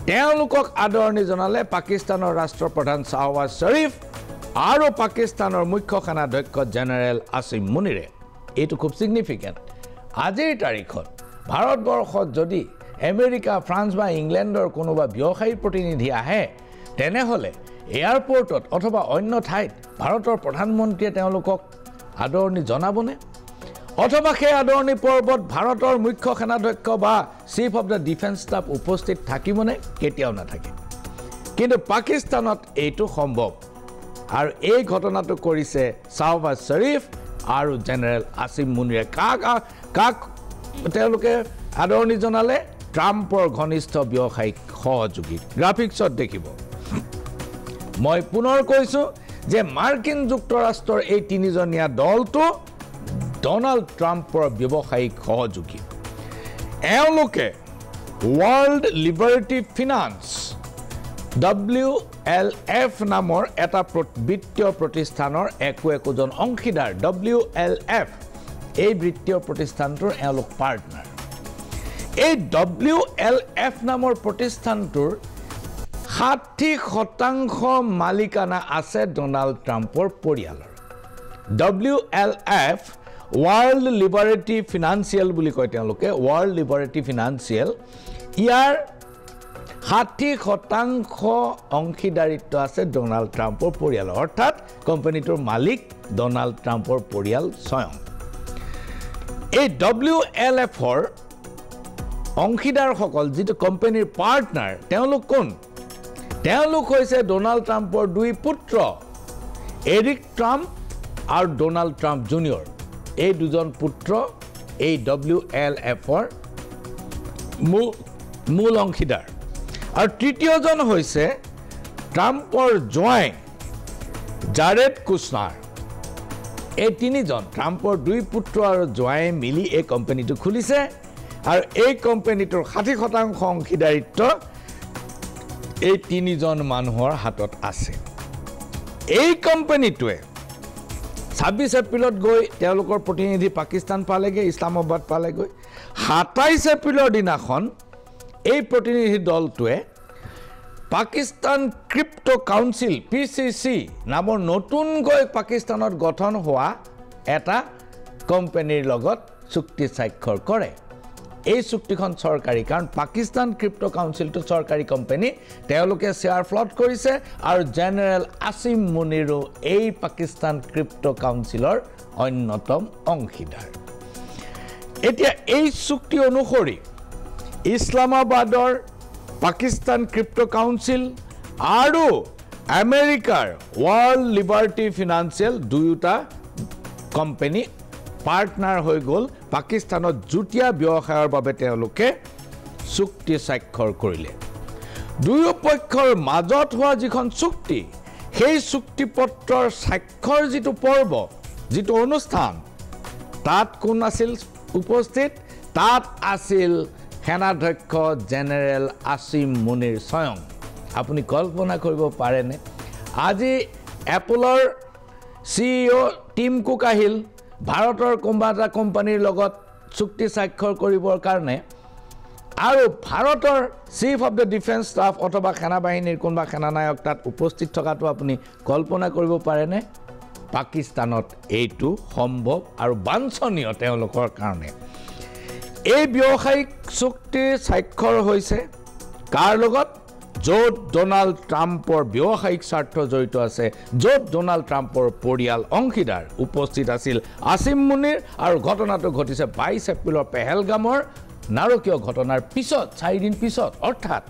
তেওঁলোকক আদৰণি জনালে পাকিস্তানৰ ৰাষ্ট্ৰপ্ৰধান শাহবাজ শ্বৰীফ আৰু পাকিস্তানৰ মুখ্য সেনাধ্যক্ষ জেনেৰেল আসিম মুনিৰে এইটো খুব সিগনিফিকেন্ট আজিৰ তাৰিখত ভাৰতবৰ্ষত যদি আমেৰিকা ফ্ৰান্স বা ইংলেণ্ডৰ কোনোবা ব্যৱসায়ী প্ৰতিনিধি আহে তেনেহ'লে এয়াৰপোৰ্টত অথবা অন্য ঠাইত ভাৰতৰ প্ৰধানমন্ত্ৰীয়ে তেওঁলোকক আদৰণি জনাবনে অথবা সেই আদৰণি পৰ্বত ভাৰতৰ মুখ্য সেনাধ্যক্ষ বা chief of the defence staff উপস্থিত থাকিবনে কেতিয়াও নাথাকে কিন্তু পাকিস্তানত এইটো সম্ভৱ আৰু এই ঘটনাটো কৰিছে শাহবাজ শ্বৰীফ আৰু জেনেৰেল আসিম মুনিৰে কাক তেওঁলোকে আদৰণি জনালে ট্ৰাম্পৰ ঘনিষ্ঠ ব্যৱসায়িক সহযোগী গ্ৰাফিক্সত দেখিব মই পুনৰ কৈছো যে মাৰ্কিন যুক্তৰাষ্ট্ৰৰ এই তিনিজনীয়া দলটো ডনাল্ড ট্ৰাম্পৰ ব্যৱসায়িক সহযোগী এওঁলোকে ৱৰ্ল্ড লিবাৰ্টি ফিনান্স WLF নামৰ এটা বিত্তীয় প্ৰতিষ্ঠানৰ একোজন অংশীদাৰ WLF এই বিত্তীয় প্ৰতিষ্ঠানটোৰ এওঁলোক পাৰ্টনাৰ এই WLF নামৰ প্ৰতিষ্ঠানটোৰ 60% মালিকানা আছে ডনাল্ড ট্ৰাম্পৰ পৰিয়ালৰ WLF ৱৰ্ল্ড লিবাৰ্টি ফিনান্সিয়েল বুলি কয় তেওঁলোকে ৱৰ্ল্ড লিবাৰ্টি ফিনান্সিয়েল ইয়াৰ 60% অংশীদাৰিত্ব আছে ডনাল্ড ট্ৰাম্পৰ পৰিয়ালৰ অৰ্থাৎ কোম্পানীটোৰ মালিক ডনাল্ড ট্ৰাম্পৰ পৰিয়াল স্বয়ং এই WLFৰ অংশীদাৰসকল যিটো কোম্পানীৰ পাৰ্টনাৰ তেওঁলোক কোন তেওঁলোক হৈছে ডনাল্ড ট্ৰাম্পৰ দুই পুত্ৰ এৰিক ট্ৰাম্প আৰু ডনাল্ড ট্ৰাম্প জুনিয়ৰ এই দুজন পুত্ৰ এই WLFৰ মূল অংশীদাৰ আৰু তৃতীয়জন হৈছে ট্ৰাম্পৰ জোৱাই জাৰেড কুশনাৰ এই তিনিজন ট্ৰাম্পৰ দুই পুত্ৰ আৰু জোৱাই মিলি এই কোম্পানীটো খুলিছে আৰু এই কোম্পানীটোৰ 60% অংশীদাৰিত্ব এই তিনিজন মানুহৰ হাতত আছে এই কোম্পানীটোৱে 26 এপ্ৰিলত গৈ তেওঁলোকৰ প্ৰতিনিধি পাকিস্তান পালেগৈ ইছলামাবাদ পালেগৈ 27 এপ্ৰিলৰ দিনাখন এই প্ৰতিনিধি দলটোৱে পাকিস্তান ক্ৰিপ্টো কাউন্সিল PCC নামৰ নতুনকৈ পাকিস্তানত গঠন হোৱা এটা কোম্পানীৰ লগত চুক্তি স্বাক্ষৰ কৰে এই চুক্তিখন চৰকাৰী কাৰণ পাকিস্তান ক্ৰিপ্টো কাউন্সিলটো চৰকাৰী কোম্পানী তেওঁলোকে শ্বেয়াৰ ফ্লট কৰিছে আৰু জেনেৰেল আসিম মুনিৰো এই পাকিস্তান ক্ৰিপ্টো কাউন্সিলৰ অন্যতম অংশীদাৰ এতিয়া এই চুক্তি অনুসৰি ইছলামাবাদৰ পাকিস্তান ক্ৰিপ্টো কাউন্সিল আৰু আমেৰিকাৰ ৱৰ্ল্ড লিবাৰ্টি ফিনান্সিয়েল দুয়োটা কোম্পানী পাৰ্টনাৰ হৈ গ'ল পাকিস্তানত জুটিয়া ব্যৱসায়ৰ বাবে তেওঁলোকে চুক্তি স্বাক্ষৰ কৰিলে দুয়ো পক্ষৰ মাজত হোৱা যিখন চুক্তি সেই চুক্তিপত্ৰৰ স্বাক্ষৰ যিটো পৰ্ব যিটো অনুষ্ঠান তাত কোন আছিল উপস্থিত তাত আছিল সেনাধ্যক্ষ জেনেৰেল আসিম মুনিৰ স্বয়ং আপুনি কল্পনা কৰিব পাৰেনে আজি এপলৰ CEO টিম কুক আহিল ভাৰতৰ কোনোবা এটা কোম্পানীৰ লগত চুক্তি স্বাক্ষৰ কৰিবৰ কাৰণে আৰু ভাৰতৰ chief of the defence staff অথবা সেনাবাহিনীৰ কোনোবা সেনানায়ক তাত উপস্থিত থকাটো আপুনি কল্পনা কৰিব পাৰেনে পাকিস্তানত এইটো সম্ভৱ আৰু বাঞ্ছনীয় তেওঁলোকৰ কাৰণে এই ব্যৱসায়িক চুক্তি স্বাক্ষৰ হৈছে কাৰ লগত য'ত ডনাল্ড ট্ৰাম্পৰ ব্যৱসায়িক স্বাৰ্থ জড়িত আছে য'ত ডনাল্ড ট্ৰাম্পৰ পৰিয়াল অংশীদাৰ উপস্থিত আছিল আসিম মুনিৰ আৰু ঘটনাটো ঘটিছে 22 এপ্ৰিলৰ পেহেলগামৰ নাৰকীয় ঘটনাৰ পিছত 4 দিন পিছত অৰ্থাৎ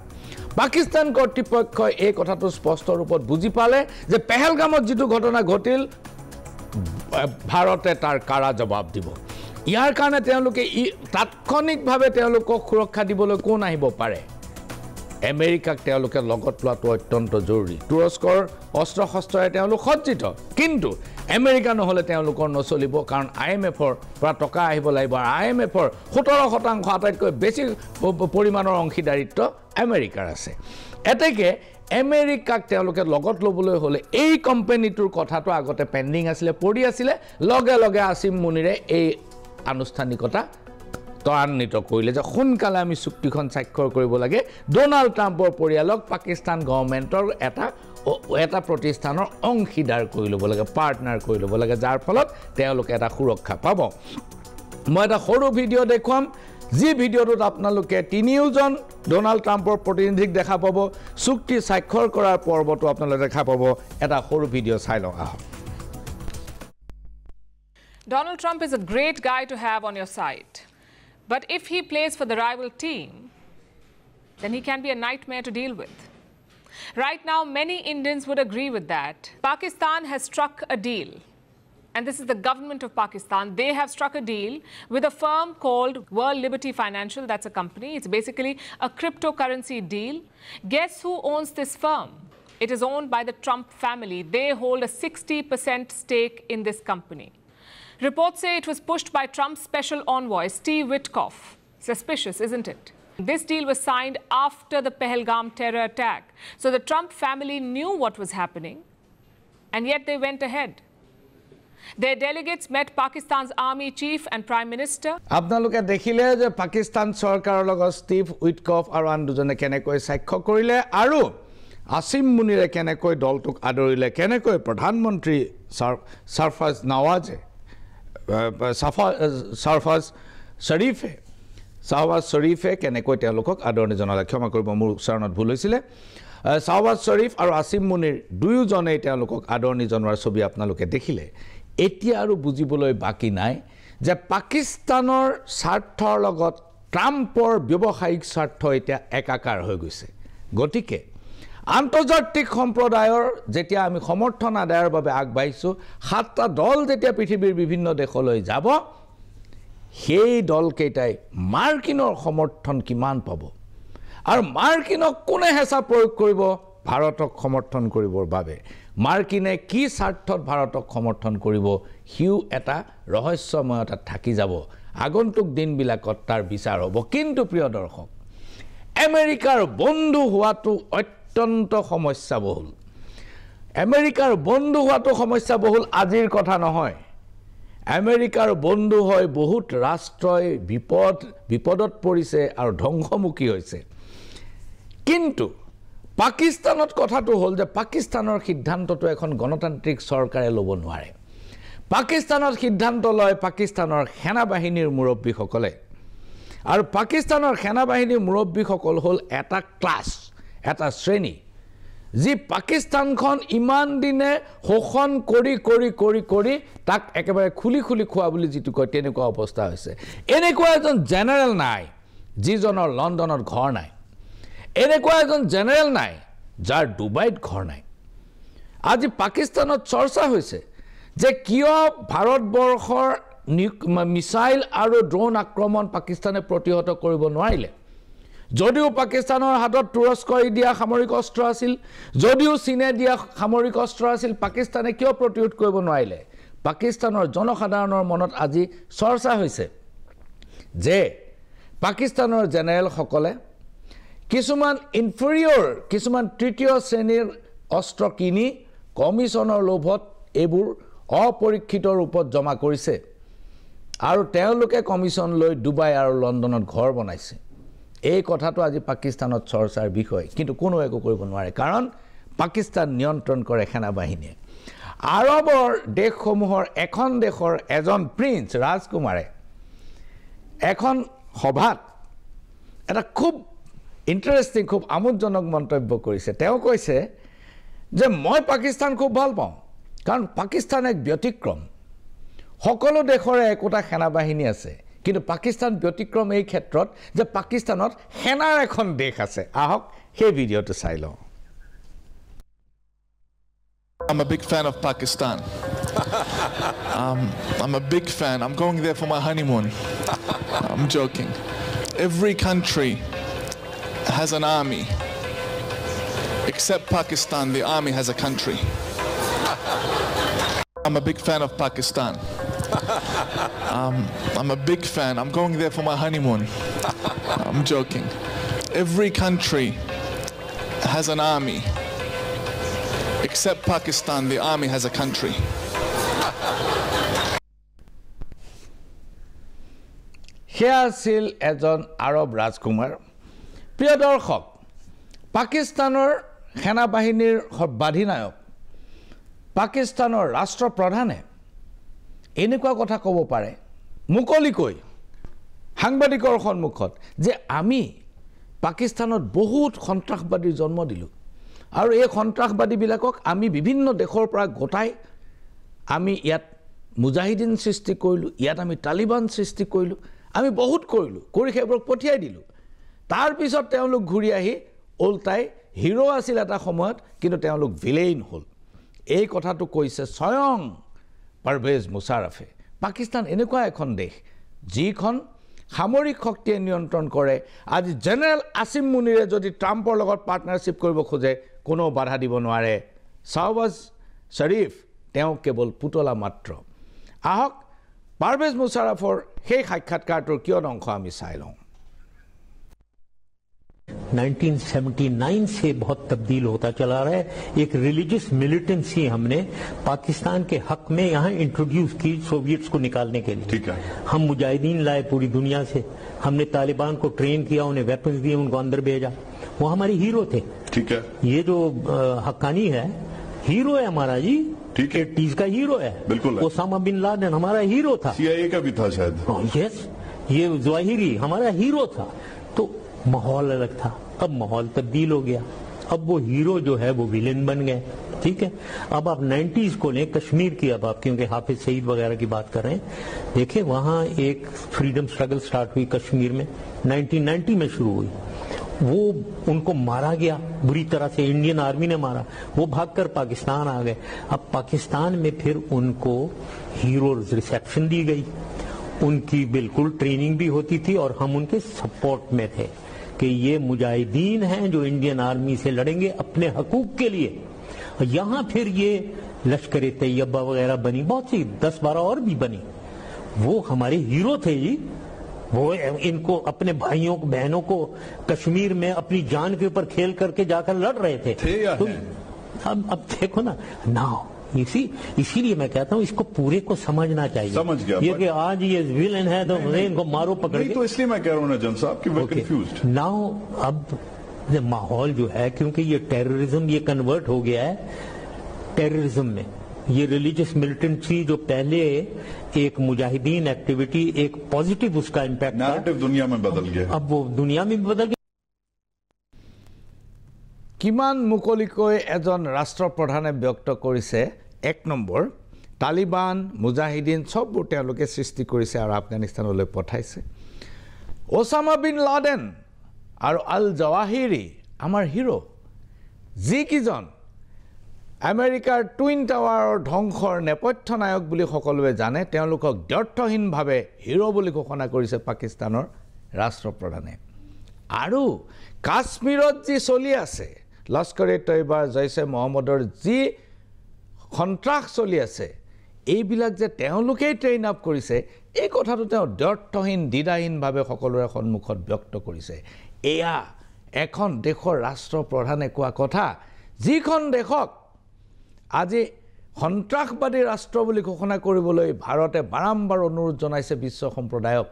পাকিস্তান কৰ্তৃপক্ষই এই কথাটো স্পষ্ট ৰূপত বুজি পালে যে পেহেলগামত যিটো ঘটনা ঘটিল ভাৰতে তাৰ কাৰা জবাব দিব ইয়াৰ কাৰণে তেওঁলোকে তাৎক্ষণিকভাৱে তেওঁলোকক সুৰক্ষা দিবলৈ কোন আহিব পাৰে আমেৰিকাক তেওঁলোকে লগত লোৱাটো অত্যন্ত জৰুৰী তুৰস্কৰ অস্ত্ৰ শস্ত্ৰৰে তেওঁলোক সজ্জিত কিন্তু আমেৰিকা নহলে তেওঁলোকৰ নচলিব কাৰণ IMFৰ পৰা টকা আহিব লাগিব আৰু IMFৰ 17% আটাইতকৈ বেছি পৰিমাণৰ অংশীদাৰিত্ব আমেৰিকাৰ আছে এতেকে আমেৰিকাক তেওঁলোকে লগত ল'বলৈ হলে এই কোম্পানীটোৰ কথাটো আগতে পেন্ডিং আছিলে পৰি আছিলে লগে লগে আসিম মুনিৰে এই আনুষ্ঠানিকতা ত্বৰান্বিত কৰিলে যে সোনকালে আমি চুক্তিখন স্বাক্ষৰ কৰিব লাগে ডনাল্ড ট্ৰাম্পৰ পৰিয়ালক পাকিস্তান গভৰ্ণমেণ্টৰ এটা প্ৰতিষ্ঠানৰ অংশীদাৰ কৰি ল'ব লাগে পাৰ্টনাৰ কৰি ল'ব লাগে যাৰ ফলত তেওঁলোকে এটা সুৰক্ষা পাব মই এটা সৰু ভিডিঅ' দেখুৱাম যি ভিডিঅ'টোত আপোনালোকে তিনিওজন ডনাল্ড ট্ৰাম্পৰ প্ৰতিনিধিক দেখা পাব চুক্তি স্বাক্ষৰ কৰাৰ পৰ্বটো আপোনালোকে দেখা পাব এটা সৰু ভিডিঅ' চাই লওক আহক Donald Trump is a great guy to have on your side. But if he plays for the rival team, then he can be a nightmare to deal with. Right now, many Indians would agree with that. Pakistan has struck a deal and this is the government of Pakistan, they have struck a deal with a firm called World Liberty Financial. That's a company. It's basically a cryptocurrency deal. Guess who owns this firm? It is owned by the Trump family. They hold a 60% stake in this company. Reports say it was pushed by Trump's special envoy, Steve Witkoff. Suspicious, isn't it? This deal was signed after the Pahalgam terror attack. So the Trump family knew what was happening, and yet they went ahead. Their delegates met Pakistan's army chief and prime minister. আপোনালোকে দেখিলে যে পাকিস্তান সৰকাৰৰ লগত Steve Witkoff আৰু আন দুজনে কেনেকৈ সাক্ষ্য কৰিলে আৰু আসিম মুনিৰে কেনেকৈ দলটোক আদৰিলে কেনেকৈ প্ৰধানমন্ত্ৰী সৰফৰাজ নৱাজে সৰফৰাজ শৰীফে কেনেকৈ তেওঁলোকক আদৰণি জনালে ক্ষমা কৰিব মোৰ উচ্চাৰণত ভুল হৈছিলে শাহবাজ শৰীফ আৰু আসিম মুনিৰ দুয়োজনেই তেওঁলোকক আদৰণি জনোৱাৰ ছবি আপোনালোকে দেখিলে এতিয়া আৰু বুজিবলৈ বাকি নাই যে পাকিস্তানৰ স্বাৰ্থৰ লগত ট্ৰাম্পৰ ব্যৱসায়িক স্বাৰ্থ এতিয়া একাকাৰ হৈ গৈছে গতিকে আন্তৰ্জাতিক সম্প্ৰদায়ৰ যেতিয়া আমি সমৰ্থন আদায়ৰ বাবে আগবাঢ়িছো সাতটা দল যেতিয়া পৃথিৱীৰ বিভিন্ন দেশলৈ যাব সেই দলকেইটাই মাৰ্কিনৰ সমৰ্থন কিমান পাব আৰু মাৰ্কিনক কোনে হেঁচা প্ৰয়োগ কৰিব ভাৰতক সমৰ্থন কৰিবৰ বাবে মাৰ্কিনে কি স্বাৰ্থত ভাৰতক সমৰ্থন কৰিব হিউ এটা ৰহস্যময়তা থাকি যাব আগন্তুক দিনবিলাকত তাৰ বিচাৰ হ'ব কিন্তু প্ৰিয় দৰ্শক আমেৰিকাৰ বন্ধু হোৱাটো অত্যন্ত সমস্যাবহুল আমেৰিকাৰ বন্ধু হোৱাটো সমস্যাবহুল আজিৰ কথা নহয় আমেৰিকাৰ বন্ধু হয় বহুত ৰাষ্ট্ৰই বিপদত পৰিছে আৰু ধ্বংসমুখী হৈছে কিন্তু পাকিস্তানত কথাটো হ'ল যে পাকিস্তানৰ সিদ্ধান্তটো এখন গণতান্ত্ৰিক চৰকাৰে ল'ব নোৱাৰে পাকিস্তানৰ সিদ্ধান্ত লয় পাকিস্তানৰ সেনাবাহিনীৰ মুৰব্বীসকলে আৰু পাকিস্তানৰ সেনাবাহিনীৰ মুৰব্বীসকল হ'ল এটা ক্লাছ এটা শ্ৰেণী যি পাকিস্তানখন ইমান দিনে শোষণ কৰি তাক একেবাৰে খুলি খোৱা বুলি যিটো কয় তেনেকুৱা অৱস্থা হৈছে এনেকুৱা এজন জেনেৰেল নাই যিজনৰ লণ্ডনত ঘৰ নাই এনেকুৱা এজন জেনেৰেল নাই যাৰ ডুবাইত ঘৰ নাই আজি পাকিস্তানত চৰ্চা হৈছে যে কিয় ভাৰতবৰ্ষৰ মিছাইল আৰু ড্ৰোন আক্ৰমণ পাকিস্তানে প্ৰতিহত কৰিব নোৱাৰিলে যদিও পাকিস্তানৰ হাতত তুৰস্কই দিয়া সামৰিক অস্ত্ৰ আছিল যদিও চীনে দিয়া সামৰিক অস্ত্ৰ আছিল পাকিস্তানে কিয় প্ৰতিৰোধ কৰিব নোৱাৰিলে পাকিস্তানৰ জনসাধাৰণৰ মনত আজি চৰ্চা হৈছে যে পাকিস্তানৰ জেনেৰেলসকলে কিছুমান ইনফেৰিয়ৰ কিছুমান তৃতীয় শ্ৰেণীৰ অস্ত্ৰ কিনি কমিছনৰ লোভত এইবোৰ অপৰীক্ষিত ৰূপত জমা কৰিছে আৰু তেওঁলোকে কমিছন লৈ ডুবাই আৰু লণ্ডনত ঘৰ বনাইছে এই কথাটো আজি পাকিস্তানত চৰ্চাৰ বিষয় কিন্তু কোনো একো কৰিব নোৱাৰে কাৰণ পাকিস্তান নিয়ন্ত্ৰণ কৰে সেনাবাহিনীয়ে আৰবৰ দেশসমূহৰ এখন দেশৰ এজন প্ৰিন্স ৰাজকুমাৰে এখন সভাত এটা খুব ইন্টাৰেষ্টিং খুব আমোদজনক মন্তব্য কৰিছে তেওঁ কৈছে যে মই পাকিস্তান খুব ভাল পাওঁ কাৰণ পাকিস্তান এক ব্যতিক্ৰম সকলো দেশৰে একোটা সেনাবাহিনী আছে কিন্তু পাকিস্তান ব্যতিক্ৰম এই ক্ষেত্ৰত যে পাকিস্তানত সেনাৰ এখন দেশ আছে আহক সেই ভিডিঅটো চাই লওঁ I'm a big fan of Pakistan. I'm a big fan. I'm going there for my honeymoon. I'm joking. Every country has an army. Except Pakistan, the army has a country. I'm a big fan of Pakistan. I'm a big fan. I'm going there for my honeymoon. I'm joking. Every country has an army. Except Pakistan, the army has a country. Here আছিল এজন আৰব ৰাজকুমাৰ প্ৰিয় দৰ্শক পাকিস্তানৰ সেনাবাহিনীৰ সৰ্বাধিনায়ক পাকিস্তানৰ ৰাষ্ট্ৰপ্ৰধানে এনেকুৱা কথা ক'ব পাৰে মুকলিকৈ সাংবাদিকৰ সন্মুখত যে আমি পাকিস্তানত বহুত সন্ত্ৰাসবাদীৰ জন্ম দিলো আৰু এই সন্ত্ৰাসবাদীবিলাকক আমি বিভিন্ন দেশৰ পৰা গোটাই আমি ইয়াত মুজাহিদিন সৃষ্টি কৰিলো ইয়াত আমি তালিবান সৃষ্টি কৰিলো আমি বহুত কৰিলো কৰি সেইবোৰক পঠিয়াই দিলো তাৰ পিছত তেওঁলোক ঘূৰি আহি উল্টাই হিৰো আছিল এটা সময়ত কিন্তু তেওঁলোক ভিলেইন হ'ল এই কথাটো কৈছে স্বয়ং পাৰভেজ মুছাৰফে পাকিস্তান এনেকুৱা এখন দেশ যিখন সামৰিক শক্তিয়ে নিয়ন্ত্ৰণ কৰে আজি জেনেৰেল আসিম মুনিৰে যদি ট্ৰাম্পৰ লগত পাৰ্টনাৰশ্বিপ কৰিব খোজে কোনো বাধা দিব নোৱাৰে শাহবাজ শৰীফ তেওঁ কেৱল পুতলা মাত্ৰ আহক পাৰভেজ মুছাৰফৰ সেই সাক্ষাৎকাৰটোৰ কিয় অংশ আমি চাই লওঁ 1979 से बहुत तब्दील होता चला रहा है एक रिलीजियस मिलिटेंसी हमने पाकिस्तान के हक में यहाँ इंट्रोड्यूस की सोवियट्स को निकालने के लिए ठीक है हम मुजाहिदीन लाए पूरी दुनिया से हमने तालिबान को ट्रेन किया उन्हें वेपन्स दिए उनको अंदर भेजा वो हमारे हीरो थे ठीक है ये जो हक्कानी है हीरो है हमारा जी ठीक है 80s का हीरो है बिल्कुल ओसामा बिन लादेन हमारा हीरो था CIA का भी था शायद यस ये ज़वाहिरी हमारा हीरो था तो माहौल अलग था अब माहौल तब्दील हो गया अब वो हीरो जो है वो विलेन बन गए ठीक है अब आप 90s को लें कश्मीर की अब आप क्योंकि हाफिज सईद वगैरह की बात कर रहे हैं देखिए वहां एक फ्रीडम स्ट्रगल स्टार्ट हुई कश्मीर में 1990 में शुरू हुई वो उनको मारा गया बुरी तरह से इंडियन आर्मी ने मारा वो भागकर पाकिस्तान आ गए अब पाकिस्तान में फिर उनको हीरो रिसेप्शन दी गई उनकी बिल्कुल ट्रेनिंग भी होती थी और हम उनके सपोर्ट में थे कि ये मुजाहिदीन हैं जो इंडियन आर्मी से लड़ेंगे अपने हकूक के लिए यहाँ फिर ये लश्कर तैयबा वगैरह बनी बहुत सी 10-12 और भी बनी वो हमारे हीरो थे जी वो इनको अपने भाइयों बहनों को कश्मीर में अपनी जान के ऊपर खेल करके जाकर लड़ रहे थे या तो अब देखो ना इसीलिए मैं कहता हूँ इसको पूरे को समझना चाहिए समझ गया ये कि आज ये विलन है तो इनको मारो पकड़ के तो इसलिए मैं कह रहा हूँ ना जन साहब कि मैं कंफ्यूज्ड नाउ अब माहौल जो है क्योंकि ये टेररिज्म ये कन्वर्ट हो गया है टेररिज्म में ये रिलीजियस मिलिटेंसी जो पहले एक मुजाहिदीन एक्टिविटी एक पॉजिटिव उसका इम्पैक्ट नैरेटिव दुनिया में बदल गया अब वो दुनिया में बदल गया কিমান মুকলিকৈ এজন ৰাষ্ট্ৰপ্ৰধানে ব্যক্ত কৰিছে এক নম্বৰ তালিবান মুজাহিদিন সববোৰ তেওঁলোকে সৃষ্টি কৰিছে আৰু আফগানিস্তানলৈ পঠাইছে ওসামা বিন লাদেন আৰু আল জাৱাহিৰি আমাৰ হিৰো যিকিজন আমেৰিকাৰ টুইন টাৱাৰৰ ধ্বংসৰ নেপথ্য নায়ক বুলি সকলোৱে জানে তেওঁলোকক দ্ব্যৰ্থহীনভাৱে হিৰো বুলি ঘোষণা কৰিছে পাকিস্তানৰ ৰাষ্ট্ৰপ্ৰধানে আৰু কাশ্মীৰত যি চলি আছে লস্কৰে তৈবাৰ জৈছে মহম্মদৰ যি সন্ত্ৰাস চলি আছে এইবিলাক যে তেওঁলোকেই ট্ৰেইন আপ কৰিছে এই কথাটো তেওঁ দ্ব্যৰ্থহীন দ্বিধাহীনভাৱে সকলোৰে সন্মুখত ব্যক্ত কৰিছে এয়া এখন দেশৰ ৰাষ্ট্ৰপ্ৰধানে কোৱা কথা যিখন দেশক আজি সন্ত্ৰাসবাদী ৰাষ্ট্ৰ বুলি ঘোষণা কৰিবলৈ ভাৰতে বাৰম্বাৰ অনুৰোধ জনাইছে বিশ্ব সম্প্ৰদায়ক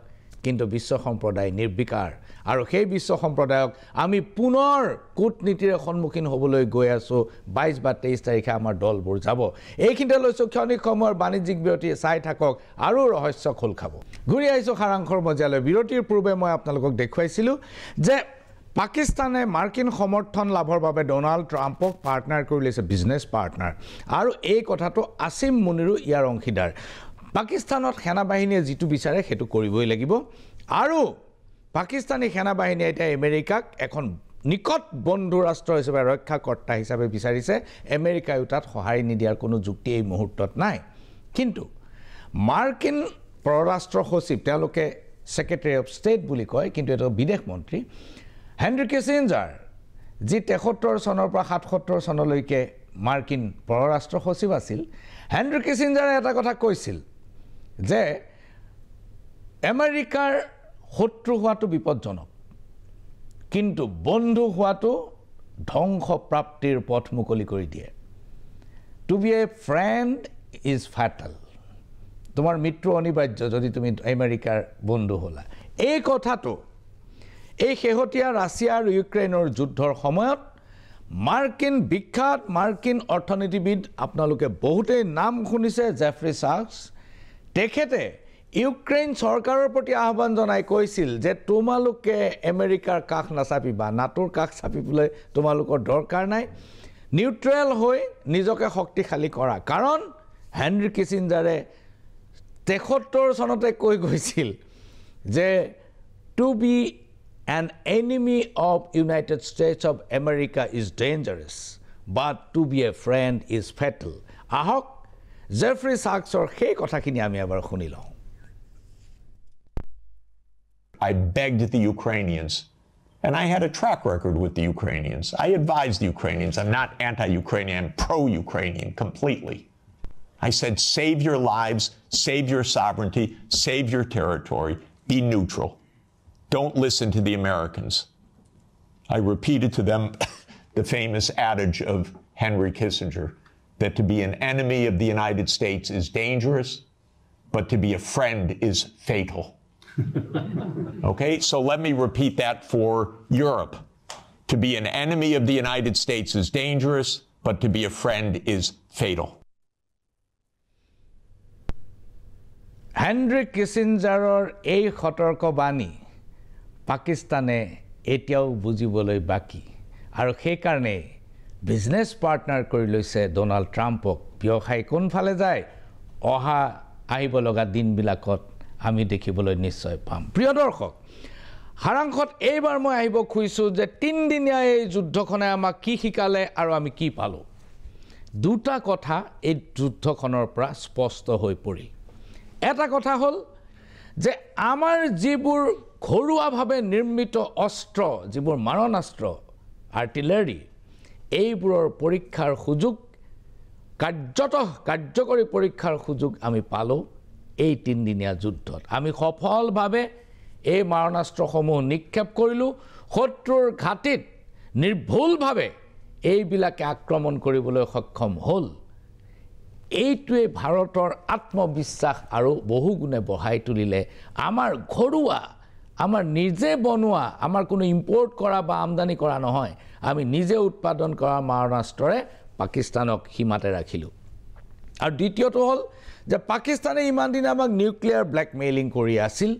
কিন্তু বিশ্ব সম্প্ৰদায় নিৰ্বিকাৰ আৰু সেই বিশ্ব সম্প্ৰদায়ক আমি পুনৰ কূটনীতিৰে সন্মুখীন হ'বলৈ গৈ আছো 22 বা 23 তাৰিখে আমাৰ দলবোৰ যাব এইখিনিতে লৈছো ক্ষণিক সময়ৰ বাণিজ্যিক বিৰতি চাই থাকক আৰু ৰহস্য খোল খাব ঘূৰি আহিছো সাৰাংশৰ মজিয়ালৈ বিৰতিৰ পূৰ্বে মই আপোনালোকক দেখুৱাইছিলো যে পাকিস্তানে মাৰ্কিন সমৰ্থন লাভৰ বাবে ডোনাল্ড ট্ৰাম্পক পাৰ্টনাৰ কৰি লৈছে বিজনেছ পাৰ্টনাৰ আৰু এই কথাটো আসিম মুনিৰো ইয়াৰ অংশীদাৰ পাকিস্তানত সেনাবাহিনীয়ে যিটো বিচাৰে সেইটো কৰিবই লাগিব আৰু পাকিস্তানী সেনাবাহিনীয়ে এতিয়া আমেৰিকাক এখন নিকট বন্ধু ৰাষ্ট্ৰ হিচাপে ৰক্ষাকৰ্তা হিচাপে বিচাৰিছে আমেৰিকায়ো তাত সহায় নিদিয়াৰ কোনো যুক্তি এই মুহূৰ্তত নাই কিন্তু মাৰ্কিন পৰৰাষ্ট্ৰ সচিব তেওঁলোকে সেক্ৰেটাৰী অফ ষ্টেট বুলি কয় কিন্তু এটা বিদেশ মন্ত্ৰী হেনৰি কিচিঞ্জাৰ যি 73 চনৰ পৰা 77 চনলৈকে মাৰ্কিন পৰৰাষ্ট্ৰ সচিব আছিল হেনৰি কিচিঞ্জাৰে এটা কথা কৈছিল যে আমেৰিকাৰ শত্ৰু হোৱাটো বিপদজনক কিন্তু বন্ধু হোৱাটো ধ্বংস প্ৰাপ্তিৰ পথ মুকলি কৰি দিয়ে to be a friend is fatal তোমাৰ মৃত্যু অনিবাৰ্য যদি তুমি আমেৰিকাৰ বন্ধু হ'লা এই কথাটো এই শেহতীয়া ৰাছিয়া আৰু ইউক্ৰেইনৰ যুদ্ধৰ সময়ত মাৰ্কিন বিখ্যাত মাৰ্কিন অৰ্থনীতিবিদ আপোনালোকে বহুতেই নাম শুনিছে জেফ্ৰি সাক্স তেখেতে ইউক্ৰেইন চৰকাৰৰ প্ৰতি আহ্বান জনাই কৈছিল যে তোমালোকে আমেৰিকাৰ কাষ নাচাপিবা নাটোৰ কাষ চাপিবলৈ তোমালোকৰ দৰকাৰ নাই নিউট্ৰেল হৈ নিজকে শক্তিশালী কৰা কাৰণ হেনৰি কিচিঞ্জাৰে 73 চনতে কৈ গৈছিল যে to be an enemy of United States of America is dangerous but to be a friend is fatal ahok Jeffrey সাক্সৰ সেই কথাখিনি আমি এবাৰ শুনি লওঁ I begged the Ukrainians, and I had a track record with the Ukrainians. I advised the Ukrainians. I'm not anti-Ukrainian, I'm pro-Ukrainian completely. I said, save your lives, save your sovereignty, save your territory, be neutral. Don't listen to the Americans. I repeated to them the famous adage of Henry Kissinger, that to be an enemy of the United States is dangerous, but to be a friend is fatal. Okay, so let me repeat that for Europe. To be an enemy of the United States is dangerous, but to be a friend is fatal. Henry কিচিঞ্জাৰৰ এই সতৰ্কবাণী পাকিস্তানে এতিয়াও বুজিবলৈ বাকী আৰু সেইকাৰণে business partner কৰি লৈছে ডোনাল্ড ট্ৰাম্পক ব্যৱসায় কোনফালে যায় অহা আহিব লগা দিনবিলাকত আমি দেখিবলৈ নিশ্চয় পাম প্ৰিয় দৰ্শক হাৰাংখত এইবাৰ মই আহিব খুজিছোঁ যে 3 দিনীয়া এই যুদ্ধখনে আমাক কি শিকালে আৰু আমি কি পালোঁ দুটা কথা এই যুদ্ধখনৰ পৰা স্পষ্ট হৈ পৰিল এটা কথা হ'ল যে আমাৰ যিবোৰ ঘৰুৱাভাৱে নিৰ্মিত অস্ত্ৰ যিবোৰ মাৰণাস্ত্ৰ আৰ্টিলাৰী এইবোৰৰ পৰীক্ষাৰ সুযোগ কাৰ্যকৰী পৰীক্ষাৰ সুযোগ আমি পালোঁ এই 3 দিনীয়া যুদ্ধত আমি সফলভাৱে এই মাৰণাস্ত্ৰসমূহ নিক্ষেপ কৰিলোঁ শত্ৰুৰ ঘাটিত নিৰ্ভুলভাৱে এইবিলাকে আক্ৰমণ কৰিবলৈ সক্ষম হ'ল এইটোৱে ভাৰতৰ আত্মবিশ্বাস আৰু বহুগুণে বঢ়াই তুলিলে আমাৰ ঘৰুৱা আমাৰ নিজে বনোৱা আমাৰ কোনো ইম্পৰ্ট কৰা বা আমদানি কৰা নহয় আমি নিজে উৎপাদন কৰা মাৰণাস্ত্ৰৰে পাকিস্তানক সীমাতে ৰাখিলোঁ আৰু দ্বিতীয়টো হ'ল যে পাকিস্তানে ইমান দিন আমাক নিউক্লিয়াৰ ব্লেকমেইলিং কৰি আছিল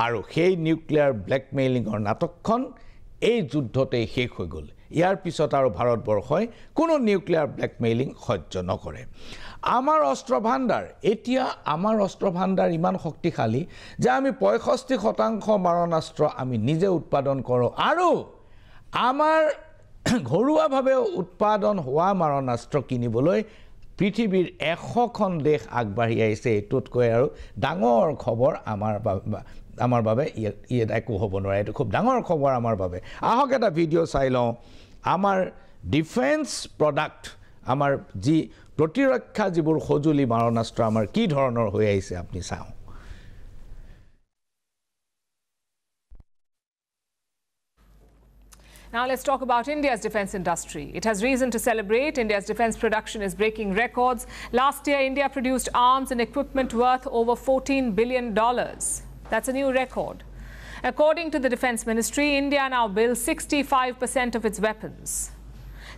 আৰু সেই নিউক্লিয়াৰ ব্লেকমেইলিঙৰ নাটকখন এই যুদ্ধতে শেষ হৈ গ'ল ইয়াৰ পিছত আৰু ভাৰতবৰ্ষই কোনো নিউক্লিয়াৰ ব্লেকমেইলিং সহ্য নকৰে আমাৰ অস্ত্ৰ ভাণ্ডাৰ এতিয়া আমাৰ অস্ত্ৰ ভাণ্ডাৰ ইমান শক্তিশালী যে আমি 65% মাৰণাস্ত্ৰ আমি নিজে উৎপাদন কৰোঁ আৰু আমাৰ ঘৰুৱাভাৱে উৎপাদন হোৱা মাৰণাস্ত্ৰ কিনিবলৈ পৃথিৱীৰ 100খন দেশ আগবাঢ়ি আহিছে এটোতকৈ আৰু ডাঙৰ খবৰ আমাৰ বাবে ইয়াত একো হ'ব নোৱাৰে এইটো খুব ডাঙৰ খবৰ আমাৰ বাবে আহক এটা ভিডিঅ' চাই লওঁ আমাৰ ডিফেন্স প্ৰডাক্ট আমাৰ যি প্ৰতিৰক্ষা যিবোৰ সঁজুলি মাৰণাস্ত্ৰ আমাৰ কি ধৰণৰ হৈ আহিছে আপুনি চাওঁ Now let's talk about India's defense industry. It has reason to celebrate. India's defense production is breaking records. Last year, India produced arms and equipment worth over $14 billion. That's a new record. According to the Defense Ministry, India now builds 65% of its weapons.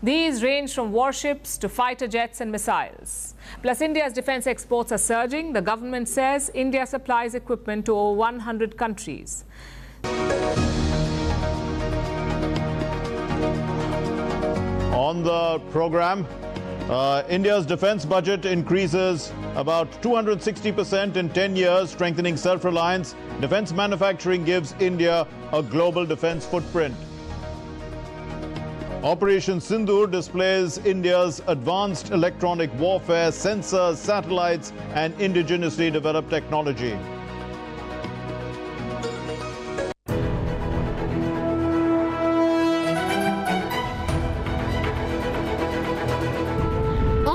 These range from warships to fighter jets and missiles. Plus, India's defense exports are surging. The government says India supplies equipment to over 100 countries. On the program, India's defense budget increases about 260% in 10 years, strengthening self-reliance. Defense manufacturing gives India a global defense footprint. Operation Sindoor displays India's advanced electronic warfare, sensors, satellites, and indigenously developed technology.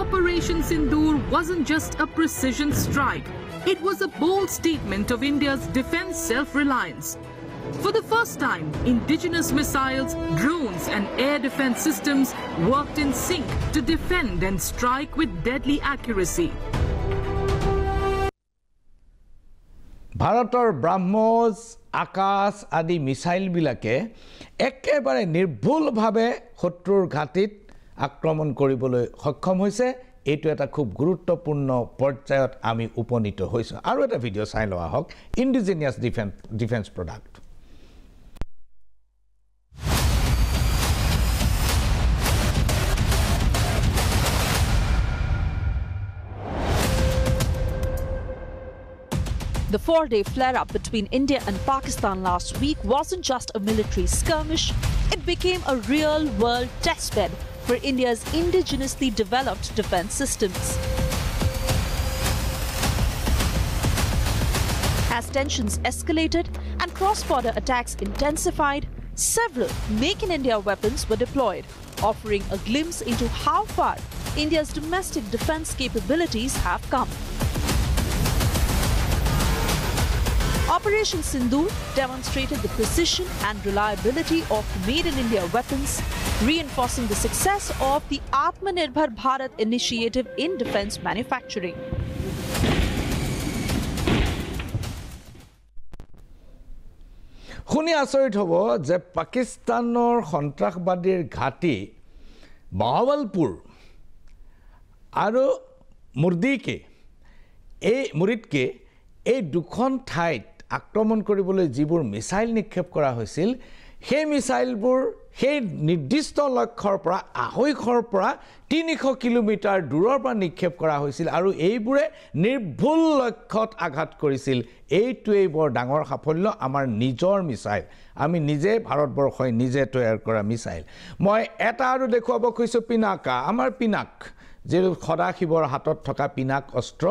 Operation Sindoor wasn't just a precision strike. It was a bold statement of India's defense self-reliance. For the first time, indigenous missiles, drones and air defense systems worked in sync to defend and strike with deadly accuracy. ভাৰতৰ ব্ৰহ্মোছ আকাশ আদি মিছাইলবিলাকে একেবাৰে নিৰ্ভুলভাৱে শত্ৰুৰ ঘাটিত আক্ৰমণ কৰিবলৈ সক্ষম হৈছে এইটো এটা খুব গুৰুত্বপূৰ্ণ পৰ্যায়ত আমি উপনীত হৈছোঁ আৰু এটা ভিডিঅ' চাই লোৱা হওক indigenous defence product The 4-day flare-up between India and Pakistan last week wasn't just a military skirmish, it became a real-world testbed for India's indigenously developed defense systems. As tensions escalated and cross-border attacks intensified, several Make in India weapons were deployed, offering a glimpse into how far India's domestic defense capabilities have come. Operation Sindoor demonstrated the precision and reliability of Made in India weapons, reinforcing the success of the Atmanirbhar Bharat initiative in defense manufacturing. শুনি আচৰিত হ'ব যে পাকিস্তানৰ সন্ত্ৰাসবাদীৰ ঘাটি বাহাৱালপুৰ আৰু মুৰিদকে এই দুখন ঠাইত আক্ৰমণ কৰিবলৈ যিবোৰ মিছাইল নিক্ষেপ কৰা হৈছিল সেই মিছাইলবোৰ সেই নিৰ্দিষ্ট লক্ষ্যৰ পৰা 250 পৰা 300 কিলোমিটাৰ দূৰৰ পৰা নিক্ষেপ কৰা হৈছিল আৰু এইবোৰে নিৰ্ভুল লক্ষ্যত আঘাত কৰিছিল এইটোৱেই বৰ ডাঙৰ সাফল্য আমাৰ নিজৰ মিছাইল আমি নিজে ভাৰতবৰ্ষই নিজে তৈয়াৰ কৰা মিছাইল মই এটা আৰু দেখুৱাব খুজিছো পিনাকা আমাৰ পিনাক যে সদাশিৱৰ হাতত থকা পিনাক অস্ত্ৰ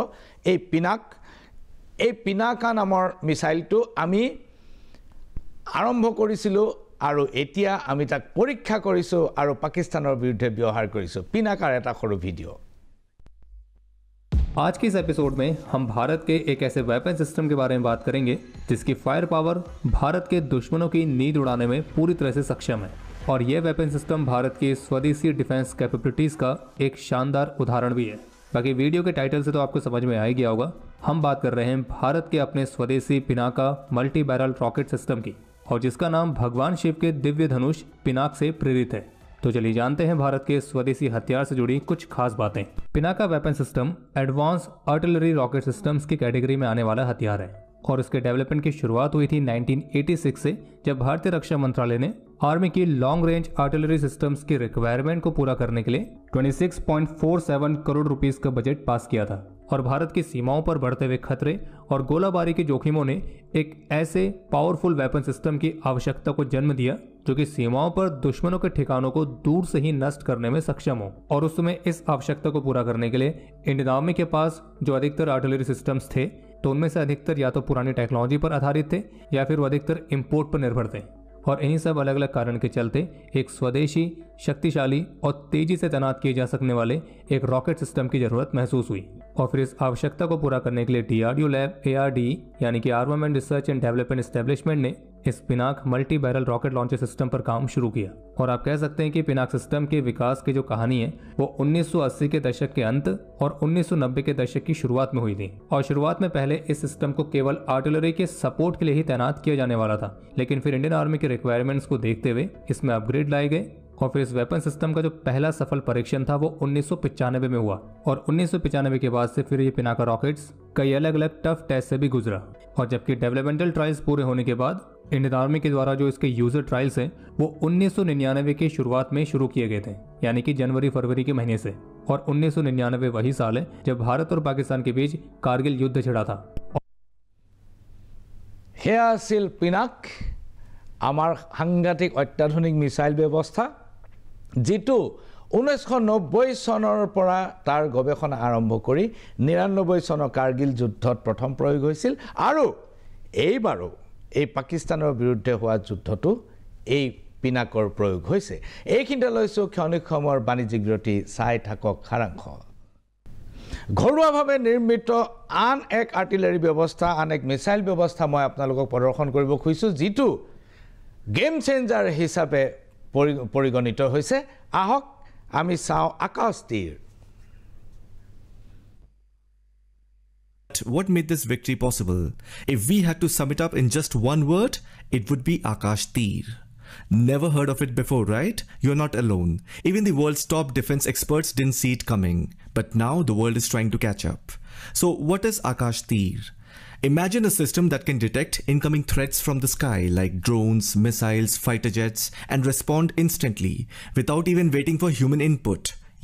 এই পিনাকা নামৰ মিছাইলটো আমি আৰম্ভ কৰিছিলো আৰু এতিয়া আমি তাক পৰীক্ষা কৰিছো আৰু পাকিস্তানৰ বিৰুদ্ধে ব্যৱহাৰ কৰিছো পিনাকাৰ এটা সৰু ভিডিও आज के इस एपिसोड में हम भारत के एक ऐसे वेपन सिस्टम के बारे में बात करेंगे जिसकी फायर पावर भारत के दुश्मनों की नींद उड़ाने में पूरी तरह से सक्षम है और यह वेपन सिस्टम भारत की स्वदेशी डिफेंस कैपेबिलिटीज का एक शानदार उदाहरण भी है। बाकी वीडियो के टाइटल से तो आपको समझ में आ ही गया होगा, हम बात कर रहे हैं भारत के अपने स्वदेशी Pinaka multi barrel rocket system की और जिसका नाम भगवान शिव के दिव्य धनुष पिनाक से प्रेरित है। तो चलिए जानते हैं भारत के स्वदेशी हथियार से जुड़ी कुछ खास बातें। Pinaka weapon system advance artillery rocket systems की कैटेगरी में आने वाला हथियार है और इसके डेवलपमेंट की शुरुआत हुई थी 1986 से, जब भारतीय रक्षा मंत्रालय ने आर्मी की लॉन्ग रेंज आर्टिलरी सिस्टम्स की रिक्वायरमेंट को पूरा करने के लिए 26.47 करोड़ रुपीस का बजट पास किया था। और भारत की सीमाओं पर बढ़ते हुए खतरे और गोलाबारी के जोखिमों ने एक ऐसे पावरफुल वेपन सिस्टम की आवश्यकता को जन्म दिया जो कि सीमाओं पर दुश्मनों के ठिकानों को दूर से ही नष्ट करने में सक्षम हो। और उस समय इस आवश्यकता को पूरा करने के लिए इंडियन आर्मी के पास जो अधिकतर आर्टिलरी सिस्टम्स थे तो उनमें से अधिकतर या तो पुरानी टेक्नोलॉजी पर आधारित थे या फिर वो अधिकतर इंपोर्ट पर निर्भर थे और इन्हीं सब अलग अलग कारण के चलते एक स्वदेशी शक्तिशाली और तेजी से तैनात किए जा सकने वाले एक रॉकेट सिस्टम की जरूरत महसूस हुई। और फिर इस आवश्यकता को पूरा करने के लिए DRDO लैब ARDE यानी कि armament research and development establishment ने इस Pinaka multi barrel rocket launcher system पर काम शुरू किया। और आप कह सकते हैं कि पिनाक सिस्टम के विकास की जो कहानी है वो 1980 के दशक के अंत और 1990 के दशक की शुरुआत में हुई थी। और शुरुआत में पहले इस सिस्टम को केवल आर्टिलरी के सपोर्ट के लिए ही तैनात किया जाने वाला था, लेकिन फिर इंडियन आर्मी के रिक्वायरमेंट्स को देखते हुए इसमें अपग्रेड लाए गए और फिर इस वेपन सिस्टम का जो पहला सफल परीक्षण था वो 1995 में हुआ। और 1995 के बाद से फिर ये पिनाका रॉकेट्स कई अलग अलग टफ टेस्ट से भी गुजरा। और जबकि डेवलपमेंटल ट्रायल्स पूरे होने के बाद इंडियन आर्मी के द्वारा जो इसके यूजर ट्रायल्स हैं वो 1999 की शुरुआत में शुरू किए गए थे, यानी कि जनवरी-फरवरी के महीने से। और 1999 वही साल है जब भारत और पाकिस्तान के बीच कारगिल युद्ध छिड़ा था। হেয়া আছিল পিনাক আমাৰ সাংঘাতিক অত্যাধুনিক মিছাইল ব্যৱস্থা যেটো 1990 চনৰ পৰা তাৰ গৱেষণা আৰম্ভ কৰি 99 চনৰ কাৰ্গিল যুদ্ধত প্ৰথম প্ৰয়োগ হৈছিল আৰু এইবাৰো এই পাকিস্তানৰ বিৰুদ্ধে হোৱা যুদ্ধটো এই পিনাকৰ প্ৰয়োগ হৈছে। এইখিনিতে লৈছো ক্ষণিক সময়ৰ বাণিজ্যিক বিৰতি, চাই থাকক সাৰাংশ। ঘৰুৱাভাৱে নিৰ্মিত আন এক আৰ্টিলাৰী ব্যৱস্থা আন এক মিছাইল ব্যৱস্থা মই আপোনালোকক প্ৰদৰ্শন কৰিব খুজিছো যেটো গেম চেঞ্জাৰ হিচাপে পৰিগণিত হৈছে। আহক আমি চাও আকাশ তীৰ। What made this victory possible? If we had to sum it up in just one word, it would be Akash Tir. Never heard of it before, right? You're not alone. Even the world's top defense experts didn't see it coming. But now the world is trying to catch up. So what is Akash Tir? Imagine a system that can detect incoming threats from the sky like drones, missiles, fighter jets and respond instantly without even waiting for human input.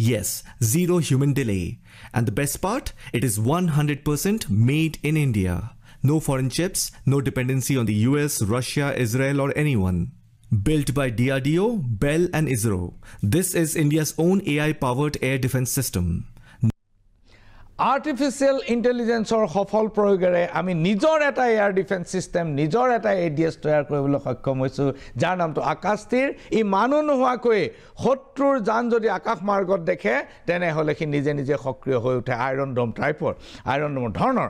Yes, zero human delay. And the best part? It is 100% made in India. No foreign chips, no dependency on the US, Russia, Israel or anyone. Built by DRDO, Bell and ISRO. This is India's own AI-powered air defense system. Artificial ইণ্টেলিজেন্সৰ সফল প্ৰয়োগেৰে আমি নিজৰ এটা air defence system নিজৰ এটা ADS তৈয়াৰ কৰিবলৈ সক্ষম হৈছোঁ যাৰ নামটো আকাশতীৰ ই মানুহ নোহোৱাকৈ শত্ৰুৰ যান যদি আকাশ মাৰ্গত দেখে তেনেহ'লে সি নিজে নিজে সক্ৰিয় হৈ উঠে আইৰণ ড'ম টাইপৰ আইৰণ ড'মৰ ধৰণৰ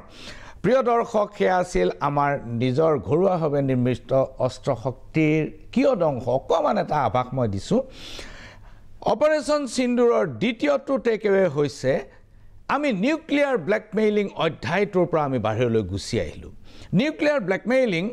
প্ৰিয় দৰ্শক সেয়া আছিল আমাৰ নিজৰ ঘৰুৱাভাৱে নিৰ্মিত অস্ত্ৰ শক্তিৰ কিয়দংশ অকণমান এটা আভাস মই দিছোঁ অপাৰেশ্যন সিন্দুৰৰ দ্বিতীয়টো টেকএৱে হৈছে আমি নিউক্লিয়াৰ ব্লেকমেইলিং অধ্যায়টোৰ পৰা আমি বাহিৰলৈ গুচি আহিলোঁ নিউক্লিয়াৰ ব্লেকমেইলিং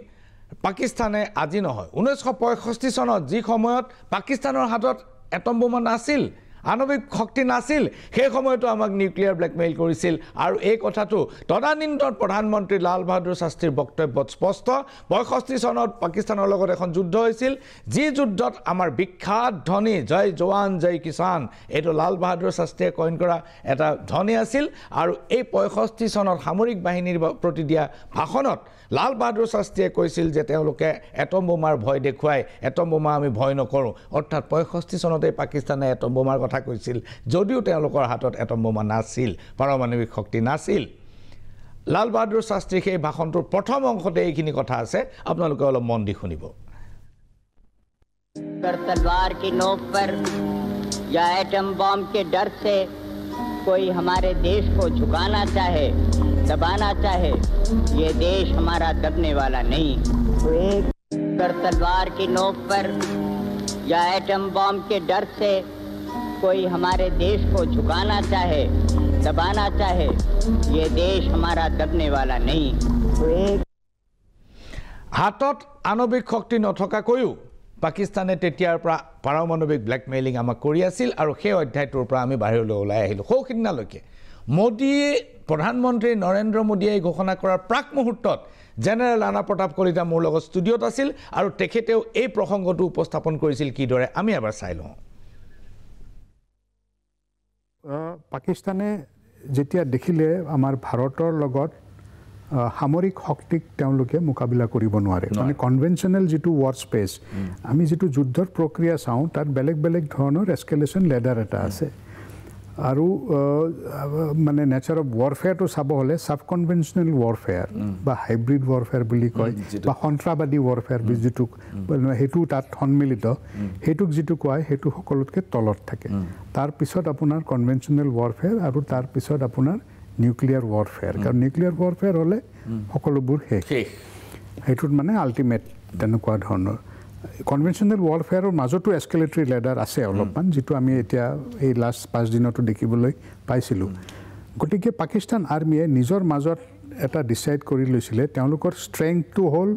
পাকিস্তানে আজি নহয় 1965 চনত যি সময়ত পাকিস্তানৰ হাতত এটম বোমা নাছিল আণৱিক শক্তি নাছিল সেই সময়তো আমাক নিউক্লিয়াৰ ব্লেকমেইল কৰিছিল আৰু এই কথাটো তদানীন্তন প্ৰধানমন্ত্ৰী লাল বাহাদুৰ শাস্ত্ৰীৰ বক্তব্যত স্পষ্ট 65 চনত পাকিস্তানৰ লগত এখন যুদ্ধ হৈছিল যি যুদ্ধত আমাৰ বিখ্যাত ধ্বনি জয় জৱান জয় কিষাণ এইটো লাল বাহাদুৰ শাস্ত্ৰীয়ে কইন কৰা এটা ধ্বনি আছিল আৰু এই 65 চনত সামৰিক বাহিনীৰ প্ৰতি দিয়া ভাষণত লাল বাহাদুৰ শাস্ত্ৰীয়ে কৈছিল যে তেওঁলোকে এটম বোমাৰ ভয় দেখুৱাই এটম বোমা আমি ভয় নকৰোঁ অৰ্থাৎ 65 চনতে পাকিস্তানে এটম বোমাৰ কথা কৈছিল যদিও তেওঁলোকৰ হাতত এটম বোমা নাছিল পাৰমাণৱিক শক্তি নাছিল লাল বাহাদুৰ শাস্ত্ৰী সেই ভাষণটোৰ প্ৰথম অংশতে এইখিনি কথা আছে আপোনালোকে অলপ মন দি শুনিব तलवार की नोक पर या एटम बॉम्ब के डर से कोई हमारे देश को झुकाना चाहे दबाना चाहे ये देश हमारा दबने वाला नहीं तलवार की नोक पर या एटम बॉम्ब के डर से कोई हमारे देश को झुकाना चाहे दबाना चाहे ये देश हमारा दबने वाला नहीं हाथत आणविक शक्ति नथकाकैও পাকিস্তানে তেতিয়াৰ পৰা পাৰমাণৱিক ব্লেকমেইলিং আমাক কৰি আছিল আৰু সেই অধ্যায়টোৰ পৰা আমি বাহিৰলৈ ওলাই আহিলোঁ সৌখিনালৈকে মোদীয়ে প্ৰধানমন্ত্ৰী নৰেন্দ্ৰ মোদীয়ে ঘোষণা কৰাৰ প্ৰাক মুহূৰ্তত জেনেৰেল ৰাণা প্ৰতাপ কলিতা মোৰ লগত ষ্টুডিঅ'ত আছিল আৰু তেখেতেও এই প্ৰসংগটো উপস্থাপন কৰিছিল কিদৰে আমি এবাৰ চাই লওঁ পাকিস্তানে যেতিয়া দেখিলে আমাৰ ভাৰতৰ লগত সামৰিক শক্তিক তেওঁলোকে মোকাবিলা কৰিব নোৱাৰে মানে কনভেনচনেল যেটো ৱাৰ স্পেচ আমি যেটো যুদ্ধৰ প্ৰক্ৰিয়া চাওঁ তাত বেলেগ বেলেগ ধৰণৰ এস্কেলেশন লেডাৰ এটা আছে আৰু মানে নেচাৰ অফ ৱাৰফেয়াৰটো চাব হলে সাব কনভেনচনেল ৱাৰফেয়াৰ বা হাইব্ৰিড ৱাৰফেয়াৰ বুলি কয় বা সন্ত্ৰাসবাদী ৱাৰফেয়াৰ যেটো হেতু তাত সন্মিলিত হেতুক যেটো কয় হেতু সকলোতকে তলত থাকে তাৰ পিছত আপোনাৰ কনভেনচনেল ৱাৰফেয়াৰ আৰু তাৰ পিছত আপোনাৰ নিউক্লিয়াৰ ৱাৰফেয়াৰ কাৰণ নিউক্লিয়াৰ ৱাৰফেয়াৰ হলে সকলোবোৰ শেষ হেতুত মানে আল্টিমেট তেনেকুৱা ধৰণৰ কনভেনচনেল ৱাৰফেয়াৰৰ মাজতো এস্কেলেটৰী লেডাৰ আছে অলপমান যেটো আমি এতিয়া এই লাষ্ট 5 দিনতো দেখিবলৈ পাইছিলোঁ গতিকে পাকিস্তান আৰ্মিয়ে নিজৰ মাজত এটা ডিসাইড কৰি লৈছিলে তেওঁলোকৰ ষ্ট্ৰেংথটো হ'ল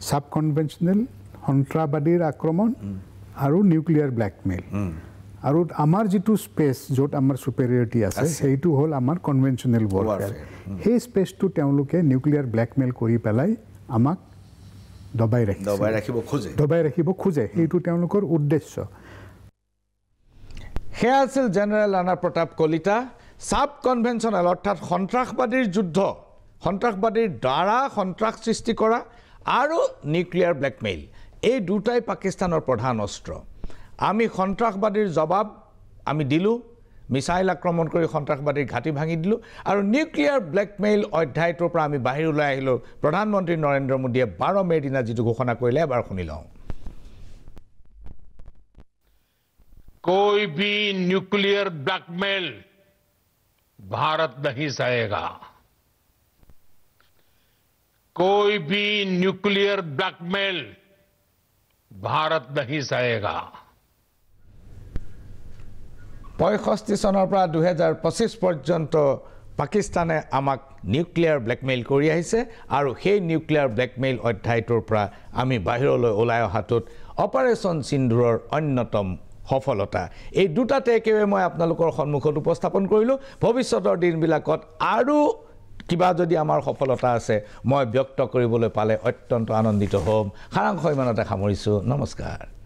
সাব কনভেনচনেল সন্ত্ৰাসবাদীৰ আক্ৰমণ আৰু নিউক্লিয়াৰ ব্লেকমেইল আৰু আমাৰ যেটো স্পেচ যত আমাৰ সুপেৰিয়ৰিটি আছে সেইটো হ'ল আমাৰ কনভেনচনেল ৱাৰফেয়াৰ সেই স্পেচটো তেওঁলোকে নিউক্লিয়াৰ ব্লেকমেইল কৰি পেলাই আমাক দবাই ৰাখিব খোজে সেইটো তেওঁলোকৰ উদ্দেশ্য হে আছিল general Rana Pratap Kalita sub conventional অৰ্থাৎ সন্ত্ৰাসবাদীৰ যুদ্ধ সন্ত্ৰাসবাদীৰ দ্বাৰা সন্ত্ৰাস সৃষ্টি কৰা আৰু নিউক্লিয়াৰ ব্লেকমেইল এই দুটাই পাকিস্তানৰ প্ৰধান অস্ত্ৰ আমি সন্ত্ৰাসবাদীৰ জবাব আমি দিলু মিসাইল আক্ৰমণ কৰি সন্ত্ৰাসবাদীৰ ঘাটি ভাঙি দিলু আৰু নিউক্লিয়াৰ ব্লেকমেইল অধ্যায়টোৰ পৰা আমি বাহিৰ ওলাই আহিলো প্ৰধানমন্ত্ৰী নৰেন্দ্ৰ মোদীয়ে 12 মে দিনা যেটো ঘোষণা কৰিলে এবাৰ শুনি লওঁ कोई भी न्यूक्लियर ब्लैकमेल भारत नहीं सहेगा कोई भी न्यूक्लियर ब्लैकमेल भारत नहीं सहेगा 65 চনৰ পৰা 2025 পৰ্যন্ত পাকিস্তানে আমাক নিউক্লিয়াৰ ব্লেকমেইল কৰি আহিছে আৰু সেই নিউক্লিয়াৰ ব্লেকমেইল অধ্যায়টোৰ পৰা আমি বাহিৰলৈ ওলাই অহাটোত অপাৰেশ্যন সিন্দুৰৰ অন্যতম সফলতা এই দুটা টেকএৱে মই আপোনালোকৰ সন্মুখত উপস্থাপন কৰিলো ভৱিষ্যতৰ দিনবিলাকত আৰু কিবা যদি আমাৰ সফলতা আছে মই ব্যক্ত কৰিবলৈ পালে অত্যন্ত আনন্দিত হ'ম সাৰাংশ ইমানতে সামৰিছো নমস্কাৰ